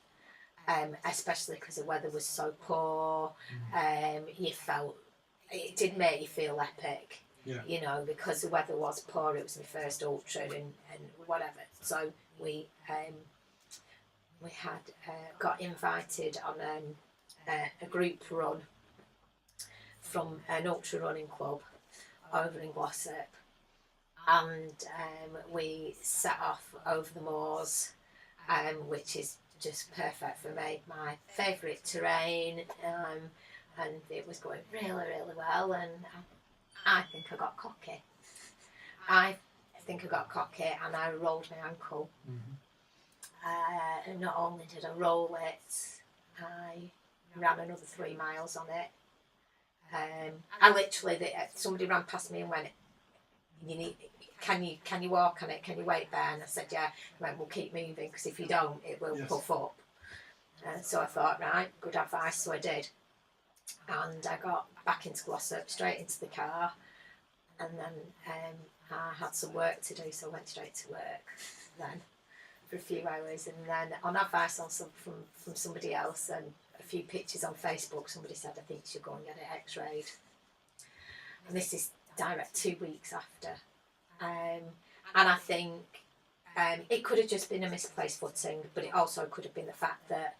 Speaker 2: Especially because the weather was so poor. It did make you feel epic, you know, because the weather was poor. It was my first ultra and whatever. So we had got invited on a group run from an ultra running club over in Glossop, and we set off over the moors, which is just perfect for me, my favourite terrain, and it was going really, really well, and I think I got cocky. And I rolled my ankle. Mm-hmm. And not only did I roll it, I ran another 3 miles on it. I literally, somebody ran past me and went, can you walk on it? Can you wait there? And I said, yeah. He went, we'll keep moving, because if you don't, it will puff up. So I thought, right, good advice, so I did. And I got back into Glossop, straight into the car, and then I had some work to do, so I went straight to work then for a few hours, and then on advice from somebody else and a few pictures on Facebook, somebody said, I think you should go and get it x-rayed. And this is direct 2 weeks after. And I think it could have just been a misplaced footing, but it also could have been the fact that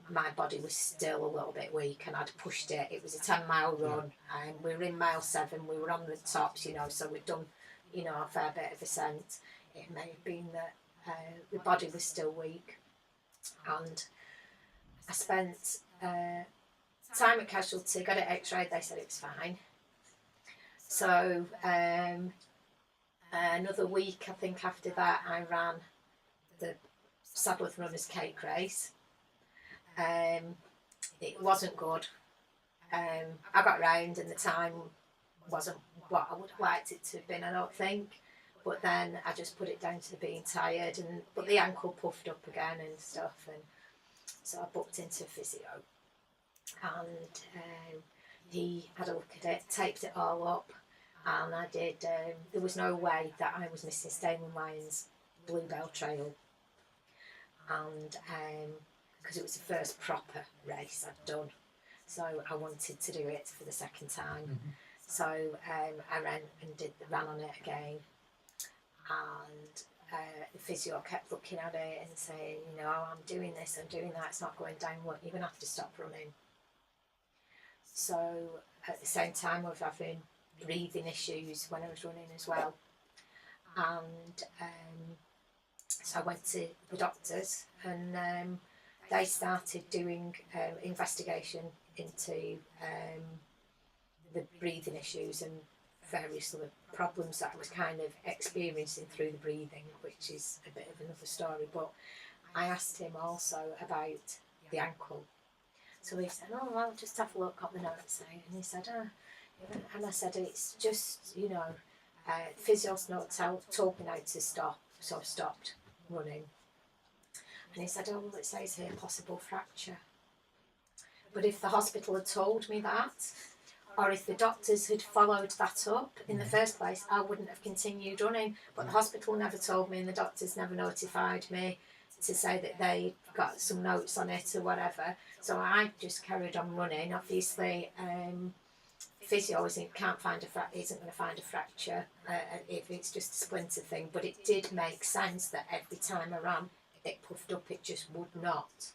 Speaker 2: my body was still a little bit weak and I'd pushed it. It was a 10-mile run, and we were in mile 7, we were on the tops, so we'd done, a fair bit of ascent. It may have been that the body was still weak, and I spent time at Casualty, got it x-rayed, they said it was fine. So another week, I think, after that, I ran the Sabbath Runners Cake Race. It wasn't good. I got round and the time wasn't what I would have liked it to have been, I don't think. But then I just put it down to being tired, but the ankle puffed up again and stuff, and so I booked into physio, and he had a look at it, taped it all up, and I did. There was no way that I was missing Stayland Lyons Bluebell Trail, and because it was the first proper race I'd done, so I wanted to do it for the second time. Mm-hmm. So I ran on it again. And the physio kept looking at it and saying, I'm doing this, I'm doing that, it's not going down, you're going to have to stop running. So at the same time I was having breathing issues when I was running as well. And so I went to the doctors, and they started doing investigation into the breathing issues and various other problems that I was kind of experiencing through the breathing, which is a bit of another story. But I asked him also about the ankle. So he said, I'll just have a look at the notes. And he said, and I said, it's just, physio's not told me now to stop, so I've stopped running. And he said, well, it says here possible fracture. But if the hospital had told me that, or if the doctors had followed that up in the first place, I wouldn't have continued running. But the hospital never told me, and the doctors never notified me to say that they got some notes on it or whatever. So I just carried on running. Obviously, physio isn't going to find a fracture if it's just a splinter thing. But it did make sense that every time I ran, it puffed up. It just would not.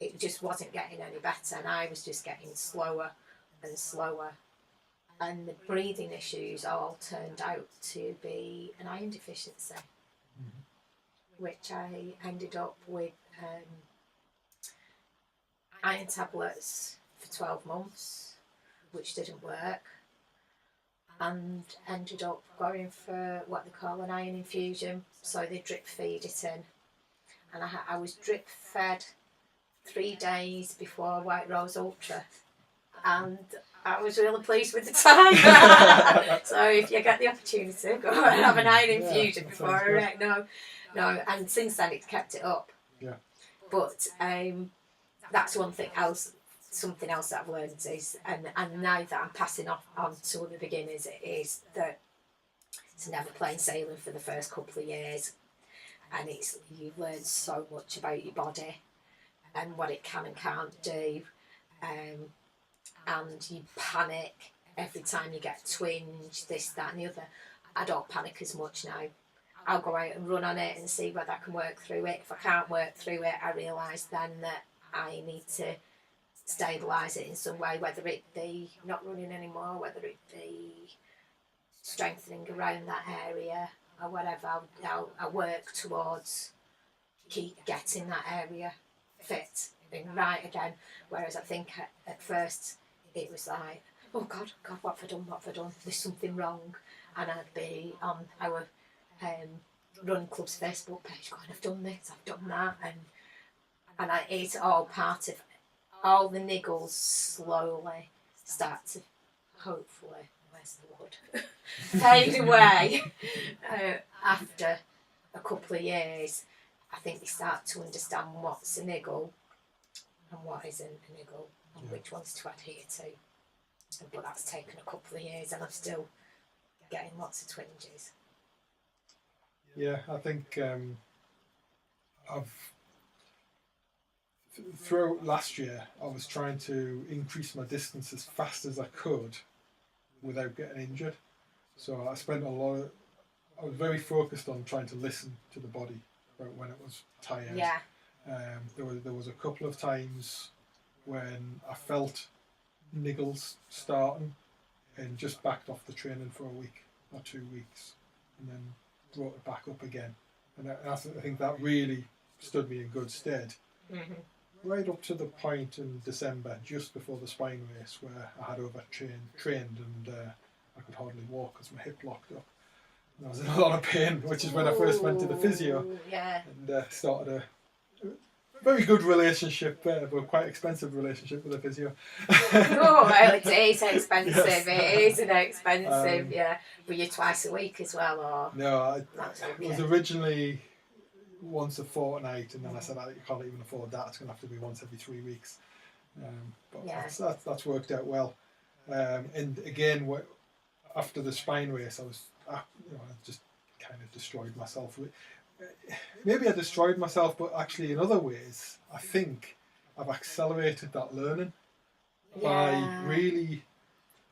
Speaker 2: It just wasn't getting any better, and I was just getting slower and slower, and the breathing issues all turned out to be an iron deficiency, which I ended up with iron tablets for 12 months, which didn't work, and ended up going for what they call an iron infusion. So they drip feed it in, and I was drip fed 3 days before White Rose Ultra. And I was really pleased with the time. So if you get the opportunity, go and have an iron infusion before a wreck. No. And since then it's kept it up. Yeah. But that's something else that I've learned is, and now that I'm passing on to other beginners, is that it's never plain sailing for the first couple of years, and you learn so much about your body and what it can and can't do. And you panic every time you get a twinge, this, that and the other. I don't panic as much now. I'll go out and run on it and see whether I can work through it. If I can't work through it, I realise then that I need to stabilise it in some way, whether it be not running anymore, whether it be strengthening around that area or whatever. I'll work towards keep getting that area fit and right again. Whereas I think at first it was like, oh God, what have I done? There's something wrong. And I'd be on our Run Club's Facebook page going, I've done this, I've done that. And it's all part of all the niggles slowly start to, hopefully, where's the wood, fade away after a couple of years. I think they start to understand what's a niggle and what isn't a niggle, and which ones to adhere to. But that's taken a couple of years, and I'm still getting lots of twinges.
Speaker 1: Yeah, I think throughout last year, I was trying to increase my distance as fast as I could without getting injured. So I spent I was very focused on trying to listen to the body about when it was tired.
Speaker 2: Yeah.
Speaker 1: There was a couple of times when I felt niggles starting and just backed off the training for a week or 2 weeks and then brought it back up again. And I think that really stood me in good stead.
Speaker 2: Mm-hmm.
Speaker 1: Right up to the point in December, just before the spine race, where I had trained and I could hardly walk because my hip locked up. And I was in a lot of pain, which is when I first went to the physio.
Speaker 2: Yeah.
Speaker 1: And started a very good relationship, but quite expensive relationship with the physio.
Speaker 2: Oh, it is expensive.
Speaker 1: Yes.
Speaker 2: It is expensive, yeah. Were you twice a week as well, or?
Speaker 1: No, it was originally once a fortnight, and then I said I can't even afford that. It's going to have to be once every 3 weeks. But that's worked out well. And again, after the spine race, I just kind of destroyed myself. Maybe I destroyed myself, but actually in other ways, I think I've accelerated that learning by really,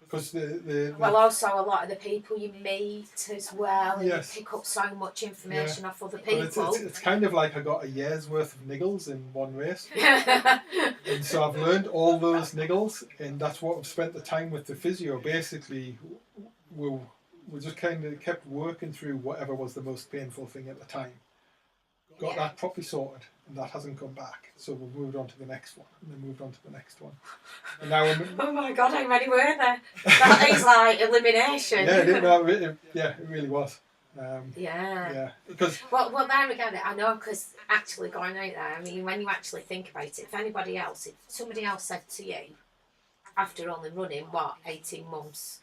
Speaker 1: because
Speaker 2: well, also a lot of the people you meet as well, and
Speaker 1: yes.
Speaker 2: you pick up so much information off other
Speaker 1: Well,
Speaker 2: people.
Speaker 1: it's kind of like I got a year's worth of niggles in one race. And so I've learned all those niggles, and that's what I've spent the time with the physio. Basically, we just kind of kept working through whatever was the most painful thing at the time. Got that properly sorted, and that hasn't come back. So we've moved on to the next one, and then moved on to the next one. And now
Speaker 2: oh my God, how many were there? That is like elimination.
Speaker 1: It really was.
Speaker 2: Yeah.
Speaker 1: Because
Speaker 2: well, there we go. I know, because actually going out there, I mean, when you actually think about it, if somebody else said to you, after only running 18 months,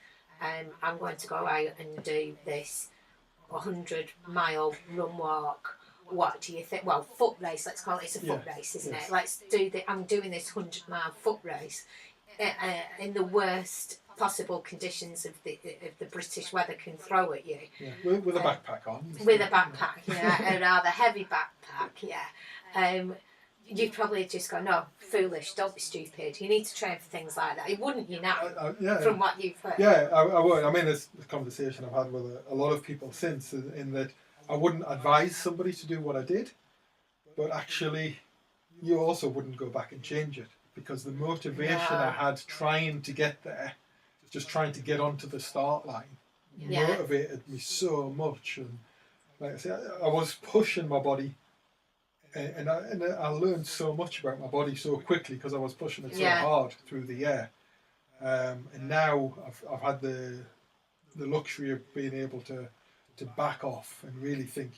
Speaker 2: I'm going to go out and do this 100-mile run walk. What do you think? Well, foot race. Let's call it. It's a foot race, isn't it? Let's do I'm doing this 100-mile foot race in the worst possible conditions of the British weather can throw at you.
Speaker 1: Yeah, with a backpack on.
Speaker 2: With a backpack, a rather heavy backpack. Yeah. You'd probably just go, no, foolish, don't be stupid. You need to train for things like that. Wouldn't you now, from what you've heard?
Speaker 1: Yeah, I would. I mean, it's a conversation I've had with a lot of people since, in that I wouldn't advise somebody to do what I did, but actually you also wouldn't go back and change it, because the motivation I had trying to get there, just trying to get onto the start line, motivated me so much. And like I say, I was pushing my body. And I learned so much about my body so quickly because I was pushing it so hard through the air. And now I've had the luxury of being able to back off and really think,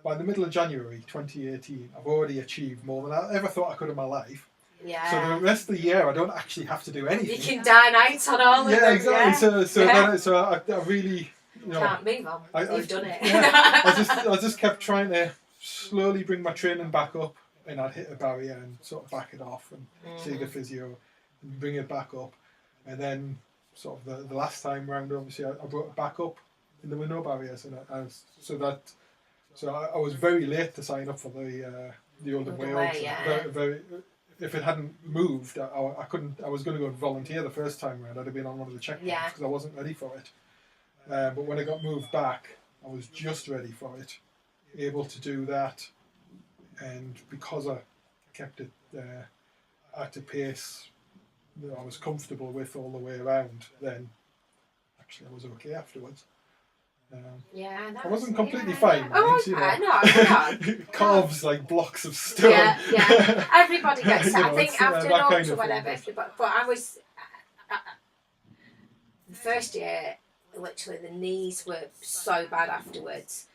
Speaker 1: by the middle of January 2018, I've already achieved more than I ever thought I could in my life.
Speaker 2: Yeah.
Speaker 1: So the rest of the year, I don't actually have to do anything.
Speaker 2: You can dine out on all of them.
Speaker 1: Exactly. So I really,
Speaker 2: can't move on. You've done it.
Speaker 1: I just kept trying to slowly bring my training back up, and I'd hit a barrier and sort of back it off and see the physio and bring it back up. And then sort of the last time round, obviously I brought it back up and there were no barriers, and I was very late to sign up for the Oldham Way Ultra. Very, if it hadn't moved, I couldn't. I was going to go and volunteer the first time round. I'd have been on one of the checkpoints because I wasn't ready for it. But when it got moved back, I was just ready for it, able to do that, and because I kept it at a pace that I was comfortable with all the way around, then actually I was okay afterwards. I wasn't completely fine. Calves like blocks of stone.
Speaker 2: Yeah. Everybody gets that. I think after an ultra, whatever. But I was the first year. Literally, the knees were so bad afterwards.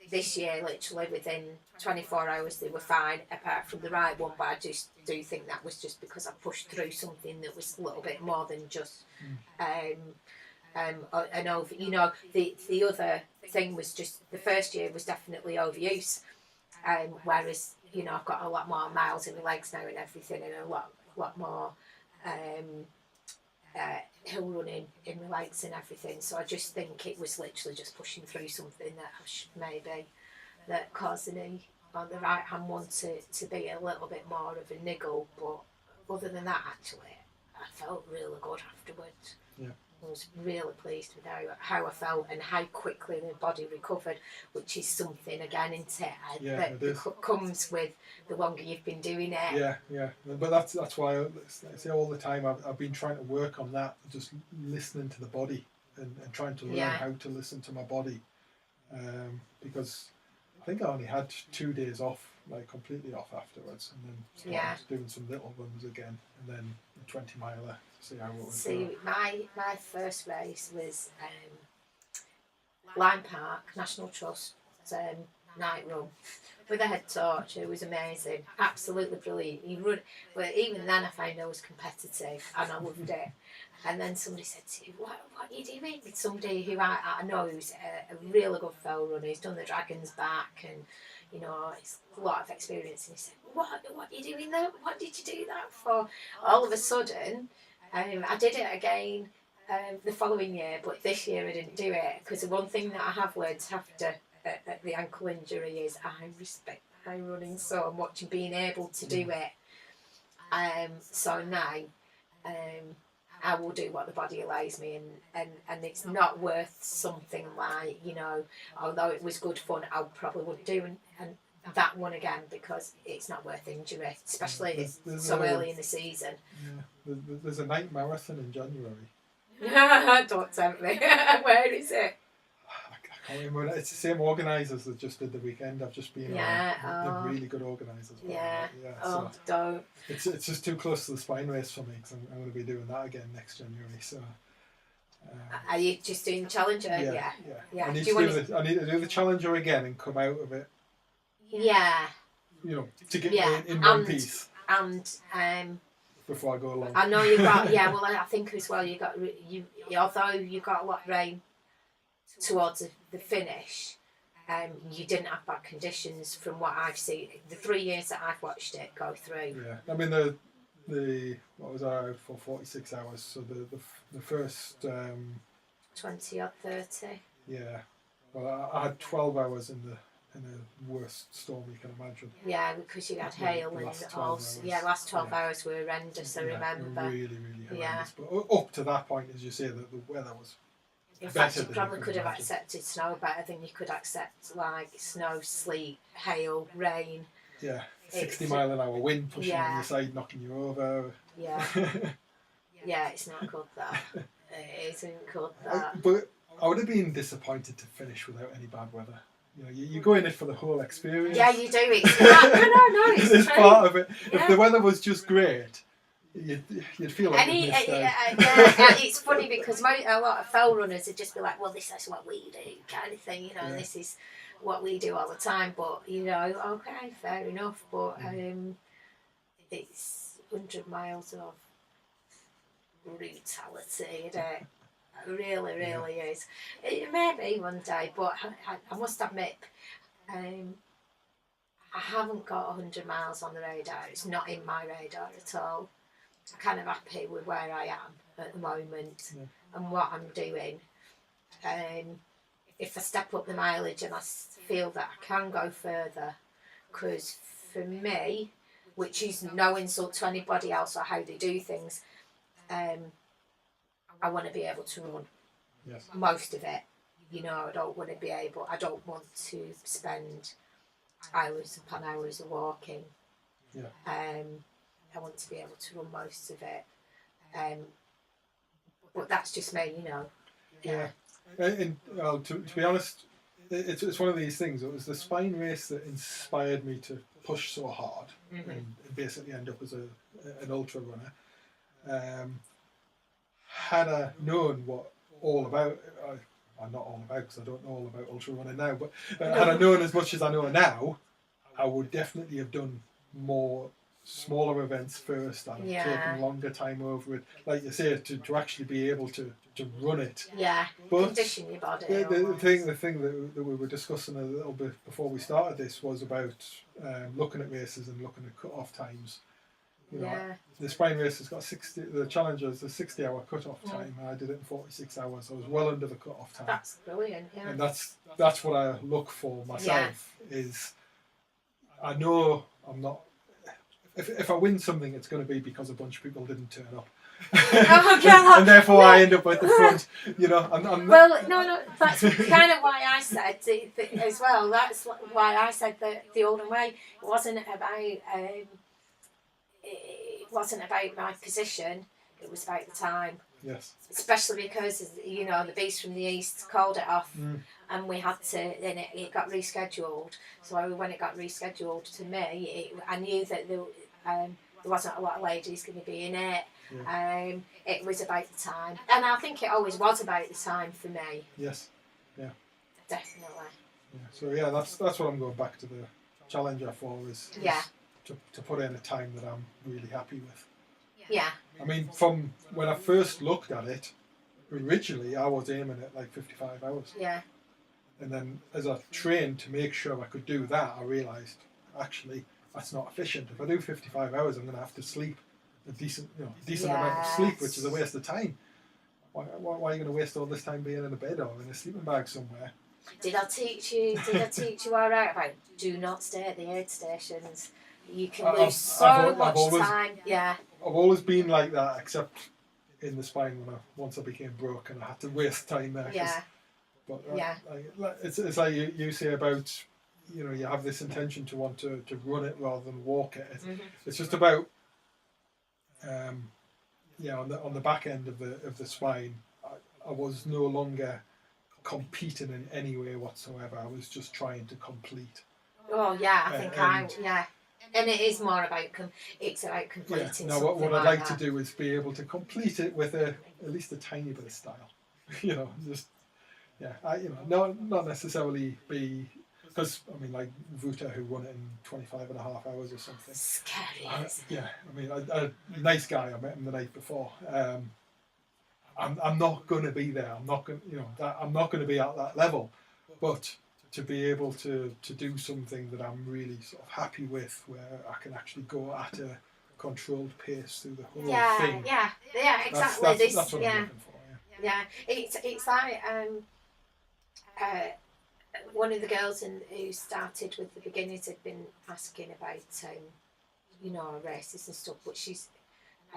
Speaker 2: This year, literally within 24 hours, they were fine, apart from the right one. But I just do think that was just because I pushed through something that was a little bit more than just an over. The other thing was just the first year was definitely overuse, Whereas, you know, I've got a lot more miles in my legs now and everything, and a lot more hill running in my legs and everything. So I just think it was literally just pushing through something that maybe that caused the knee on the right hand one to be a little bit more of a niggle. But other than that, actually, I felt really good afterwards.
Speaker 1: Yeah.
Speaker 2: I was really pleased with how I felt and how quickly the body recovered, which is something, again, isn't it? That comes with the longer you've been doing it.
Speaker 1: Yeah. But that's why I say all the time I've been trying to work on that, just listening to the body and trying to learn how to listen to my body. Because I think I only had 2 days off, like completely off afterwards, and then started doing some little runs again, and then a 20 miler to see how it was.
Speaker 2: My first race was Lyme Park National Trust night run with a head torch. It was amazing, absolutely brilliant. You run, but even then I found I was competitive and I loved it. And then somebody said to me, what are you doing? Somebody who I know who's a really good fell runner, he's done the Dragon's Back and, you know, it's a lot of experience. And he said, what are you doing there? What did you do that for? All of a sudden, I did it again the following year, but this year I didn't do it, because the one thing that I have learned after the ankle injury is I respect my running so much and being able to do it. So now I will do what the body allows me, and it's not worth something like, you know, although it was good fun, I probably wouldn't do and that one again, because it's not worth injury, especially so early in the season.
Speaker 1: Yeah, there's a night marathon in January.
Speaker 2: Don't tempt me. Where is it?
Speaker 1: I can't remember. It's the same organisers that just did the weekend. I've just been they're really good organisers.
Speaker 2: Don't.
Speaker 1: It's just too close to the spine race for me, because I'm going to be doing that again next January. So.
Speaker 2: Are you just doing Challenger? Yeah.
Speaker 1: I need to do the Challenger again and come out of it.
Speaker 2: Yeah.
Speaker 1: You know, to get me in one piece.
Speaker 2: And
Speaker 1: before I go along.
Speaker 2: I know you got well, I think as well you although you got a lot of rain towards the finish, you didn't have bad conditions from what I've seen. The 3 years that I've watched it go through.
Speaker 1: Yeah, I mean the what was I out for 46 hours? So the first
Speaker 2: 20 or 30.
Speaker 1: Yeah, well I had 12 hours in the worst storm you can imagine.
Speaker 2: Yeah, because you had hail and last 12 hours were horrendous. I remember.
Speaker 1: Really horrendous. Yeah. But up to that point, as you say, the weather was.
Speaker 2: In fact, you probably could have accepted snow better than you could accept like snow, sleet, hail, rain.
Speaker 1: Yeah, 60-mile-an-hour wind pushing on your side, knocking you over.
Speaker 2: Yeah. Yeah, it's not good that. It isn't good that.
Speaker 1: But I would have been disappointed to finish without any bad weather. You know, you go in it for the whole experience.
Speaker 2: Yeah, you do. It's
Speaker 1: it's part of it. Yeah. If the weather was just great, you'd feel like
Speaker 2: it's funny because a lot of fell runners would just be like, well, this is what we do, kind of thing, you know, and this is what we do all the time. But, you know, okay, fair enough. But it's 100 miles of brutality, isn't it? It really is. It may be one day, but I must admit, I haven't got 100 miles on the radar. It's not in my radar at all. I'm kind of happy with where I am at the moment and what I'm doing. If I step up the mileage and I feel that I can go further, because for me, which is no insult to anybody else or how they do things, I want to be able to run most of it. You know, I don't want to spend hours upon hours of walking.
Speaker 1: Yeah.
Speaker 2: I want to be able to run most of it. But that's just me, you know.
Speaker 1: Yeah. And to be honest, it's one of these things. It was the spine race that inspired me to push so hard and basically end up as an ultra runner. Had I known what all about, I'm not all about because I don't know all about ultra running now, but had I known as much as I know now, I would definitely have done more smaller events first and taking longer time over it. Like you say, to actually be able to run it.
Speaker 2: Yeah,
Speaker 1: but
Speaker 2: condition your body.
Speaker 1: The thing that we were discussing a little bit before we started this was about looking at races and looking at cut-off times. You know, the spine race has got 60. The Challenger's a 60-hour cut-off time. And I did it in 46 hours. I was well under the cut-off time.
Speaker 2: That's brilliant. Yeah.
Speaker 1: And that's what I look for myself. Is I know I'm not. If I win something, it's going to be because a bunch of people didn't turn up. And therefore I end up at the front. You know, I'm
Speaker 2: well, no, that's kind of why I said as well. That's why I said that the Oldham Way wasn't about my position. It was about the time.
Speaker 1: Yes.
Speaker 2: Especially because you know the beast from the east called it off, and we had to. Then it got rescheduled. So when it got rescheduled to me, I knew that there wasn't a lot of ladies going to be in it. Yeah. It was about the time, and I think it always was about the time for me.
Speaker 1: Yes. Yeah.
Speaker 2: Definitely.
Speaker 1: Yeah. So that's what I'm going back to the Challenger for is to put in a time that I'm really happy with.
Speaker 2: Yeah.
Speaker 1: I mean, from when I first looked at it, originally I was aiming at like 55 hours.
Speaker 2: Yeah.
Speaker 1: And then as I trained to make sure I could do that, I realised actually that's not efficient. If I do 55 hours, I'm going to have to sleep a decent amount of sleep, which is a waste of time. Why are you going to waste all this time being in a bed or in a sleeping bag somewhere?
Speaker 2: Did I teach you all right about do not stay at the aid stations? You can lose so much time. Yeah.
Speaker 1: I've always been like that, except in the spine once I became broke and I had to waste time there.
Speaker 2: Yeah.
Speaker 1: But it's like you say about, you know, you have this intention to want to run it rather than walk it. It's just about on the back end of the spine, I was no longer competing in any way whatsoever. I was just trying to complete.
Speaker 2: Oh yeah, I think and it is more about it's about completing.
Speaker 1: Yeah. Now what I'd like to do is be able to complete it with at least a tiny bit of style. You know, just not necessarily be, because I mean like Vuta, who won it in 25 and a half hours or something.
Speaker 2: Scary.
Speaker 1: I mean, a nice guy. I met him the night before. I'm not going to be there. I'm not going to be at that level, but to be able to do something that I'm really sort of happy with, where I can actually go at a controlled pace through the whole thing.
Speaker 2: Yeah, exactly.
Speaker 1: That's what I'm looking for.
Speaker 2: Yeah, it's like one of the girls who started with the beginners had been asking about races and stuff, but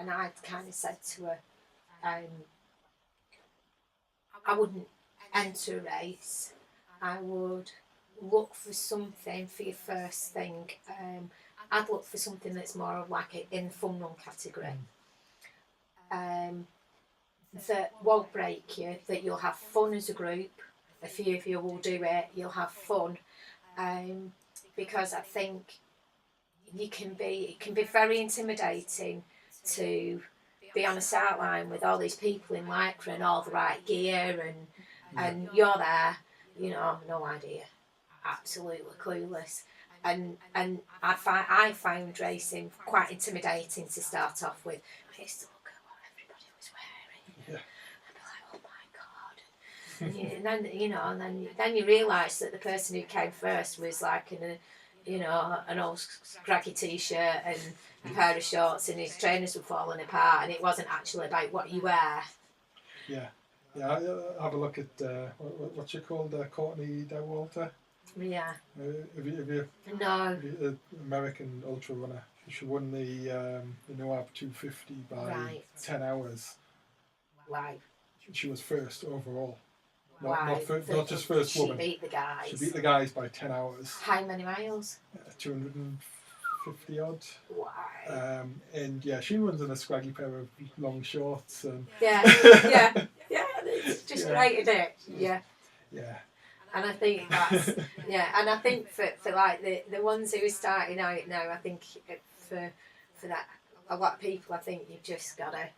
Speaker 2: and I kind of said to her, I wouldn't enter a race. I would look for something for your first thing. I'd look for something that's more like in the fun run category. That won't break you, that you'll have fun as a group. A few of you will do it, you'll have fun. Because I think it can be very intimidating to be on a start line with all these people in lycra and all the right gear and you're there. You know, no idea, absolutely clueless, and I found racing quite intimidating to start off with. I used to look at what everybody was wearing, and be like, oh my god, and then you realise that the person who came first was like an old scraggy t-shirt and a pair of shorts, and his trainers were falling apart, and it wasn't actually about what you wear.
Speaker 1: Yeah. Yeah, have a look at what's she called, Courtney Dauwalter.
Speaker 2: Yeah.
Speaker 1: Have you
Speaker 2: No.
Speaker 1: American ultra runner. She won the NOAB 250 by 10 hours.
Speaker 2: Wow.
Speaker 1: She was first overall.
Speaker 2: Wow.
Speaker 1: Not just first woman.
Speaker 2: She beat the guys.
Speaker 1: She beat the guys by 10 hours.
Speaker 2: How many miles?
Speaker 1: 250 odd.
Speaker 2: Wow.
Speaker 1: And yeah, she runs in a scraggy pair of long shorts. And
Speaker 2: yeah, it's just great, isn't it? Yeah.
Speaker 1: Yeah.
Speaker 2: And I think that's and I think for like the ones who are starting out now, I think for that a lot of people, I think you've just got to.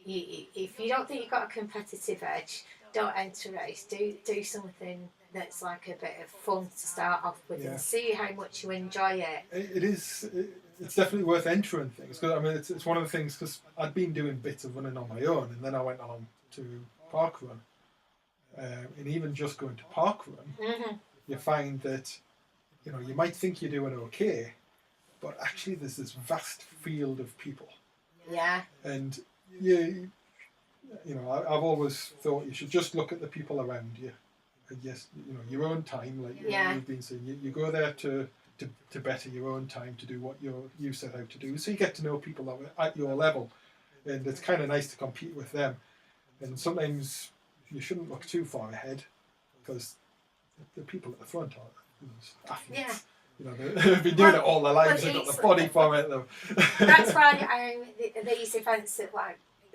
Speaker 2: If you don't think you've got a competitive edge, don't enter a race. Do something that's like a bit of fun to start off with and see how much you enjoy it.
Speaker 1: It is. it's definitely worth entering things. Because I mean, it's one of the things, because I'd been doing bits of running on my own, and then I went on to parkrun, and even just going to parkrun, you find that you might think you're doing okay, but actually there's this vast field of people.
Speaker 2: Yeah.
Speaker 1: And I've always thought you should just look at the people around you. And yes, your own time, like you've been saying, you go there to better your own time, to do what you set out to do. So you get to know people that are at your level, and it's kind of nice to compete with them. And sometimes you shouldn't look too far ahead, because the people at the front are athletes. They've been doing it all their lives. They've got the body for it.
Speaker 2: That's why these events that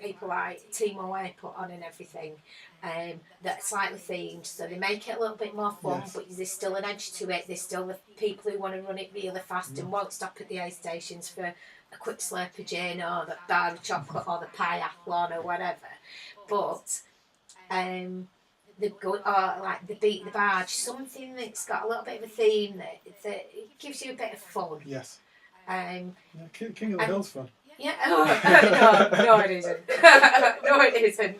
Speaker 2: people like Team Away put on and everything, that's slightly themed, so they make it a little bit more fun, but there's still an edge to it. There's still the people who want to run it really fast and won't stop at the aid stations for a quick slurp of gin or the bar of chocolate or the piathlon or whatever. But the beat the barge, something that's got a little bit of a theme that it gives you a bit of fun.
Speaker 1: Yes. King of the Hill's fun.
Speaker 2: Yeah. No, it isn't. No, it isn't.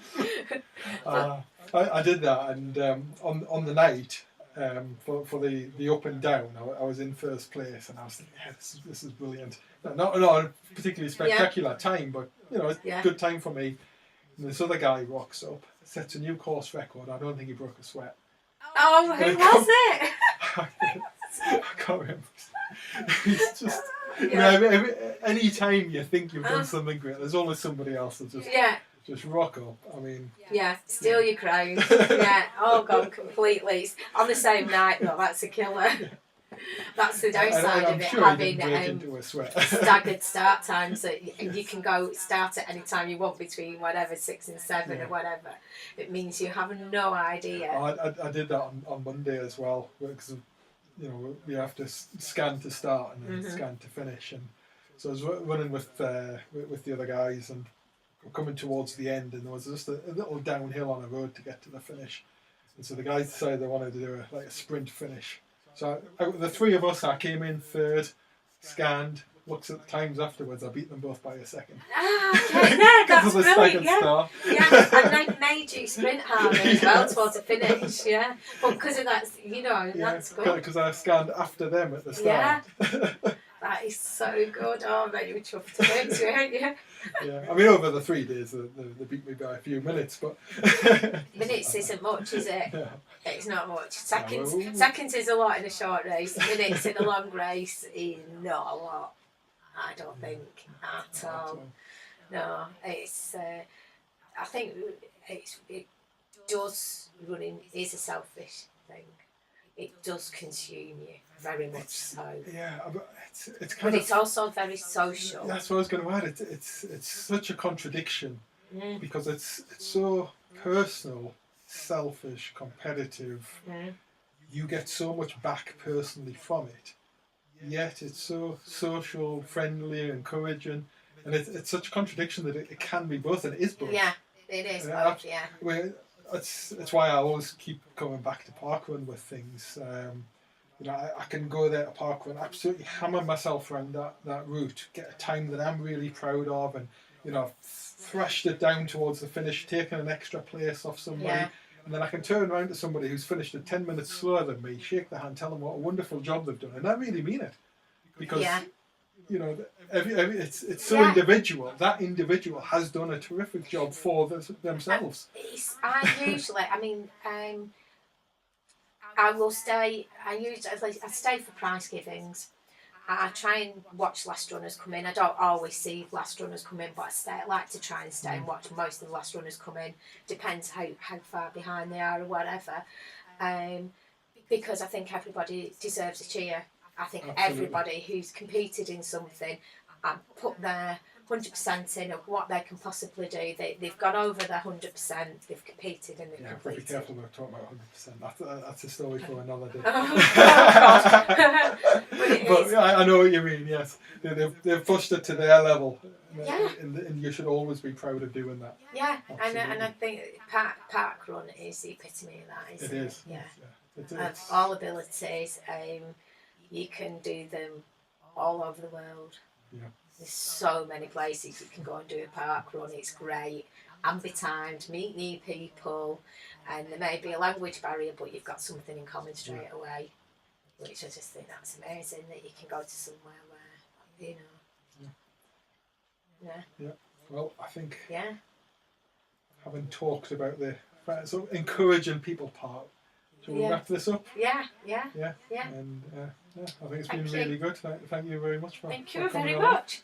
Speaker 1: I did that, and on the night for the up and down, I was in first place, and I was thinking, this is brilliant. Not a particularly spectacular time, but it's a good time for me. And this other guy rocks up, sets a new course record. I don't think he broke a sweat.
Speaker 2: Oh, who was it?
Speaker 1: I can't remember. It's just any time you think you've done something great, there's always somebody else that just rock up. I mean,
Speaker 2: steal your crown. Oh god, completely. It's on the same night though. That's a killer. That's the downside of it,
Speaker 1: sure
Speaker 2: having staggered start times, and you can go start at any time you want between whatever 6 and 7 or whatever. It means you have no idea.
Speaker 1: I did that on Monday as well, because we have to scan to start and then scan to finish, and so I was running with the other guys, and coming towards the end, and there was just a little downhill on a road to get to the finish, and so the guys decided they wanted to do a sprint finish. So out of the three of us, I came in third, scanned, looked at the times afterwards. I beat them both by a second.
Speaker 2: Okay, that's brilliant. And they made you sprint harder as well towards the finish. But because of that, that's good.
Speaker 1: Because I scanned after them at the start.
Speaker 2: That is so good. Oh, I bet you were chuffed to bits, weren't you?
Speaker 1: I mean, over the 3 days, they beat me by a few minutes, but
Speaker 2: minutes isn't much, is it?
Speaker 1: Yeah.
Speaker 2: It's not much. Seconds is a lot in a short race. Minutes in a long race is not a lot. I don't think at all. No, it's. I think running is a selfish thing. It does consume you very much so.
Speaker 1: Yeah, but it's
Speaker 2: but it's also very social.
Speaker 1: That's what I was going to add. It's such a contradiction because it's so personal, selfish, competitive. You get so much back personally from it. Yet it's so social, friendly, encouraging, and it's such a contradiction that it can be both, and it is both.
Speaker 2: Yeah, it is both.
Speaker 1: It's why I always keep coming back to parkrun with things. I can go there to parkrun, absolutely hammer myself around that route, get a time that I'm really proud of, and thrashed it down towards the finish, taking an extra place off somebody. And then I can turn around to somebody who's finished it 10 minutes slower than me, shake their hand, tell them what a wonderful job they've done, and I really mean it, because it's so individual. That individual has done a terrific job for themselves.
Speaker 2: I will stay. I stay for prize givings. I try and watch last runners come in. I don't always see last runners come in, but I like to try and stay and watch most of the last runners come in. Depends how far behind they are or whatever. Because I think everybody deserves a cheer. I think everybody who's competed in something and put their 100% in of what they can possibly do. They've gone over their 100%. They've competed and they've completed.
Speaker 1: Be careful about talking about 100%. That's a story for another day. But I know what you mean. Yes, they've pushed it to their level. And you should always be proud of doing that.
Speaker 2: Yeah, and I think parkrun is the epitome of that. Isn't it is. Yeah. Of all abilities, you can do them all over the world.
Speaker 1: Yeah.
Speaker 2: There's so many places you can go and do a park run. It's great. And be timed, meet new people, and there may be a language barrier, but you've got something in common straight away, which I just think that's amazing, that you can go to somewhere where, you know. Yeah.
Speaker 1: Well, I think
Speaker 2: Yeah.
Speaker 1: having talked about the sort of encouraging people part, shall we wrap this up?
Speaker 2: Yeah.
Speaker 1: And I think it's been
Speaker 2: Thank you.
Speaker 1: really good. Thank you very much for
Speaker 2: Thank you
Speaker 1: coming
Speaker 2: very
Speaker 1: along.
Speaker 2: much.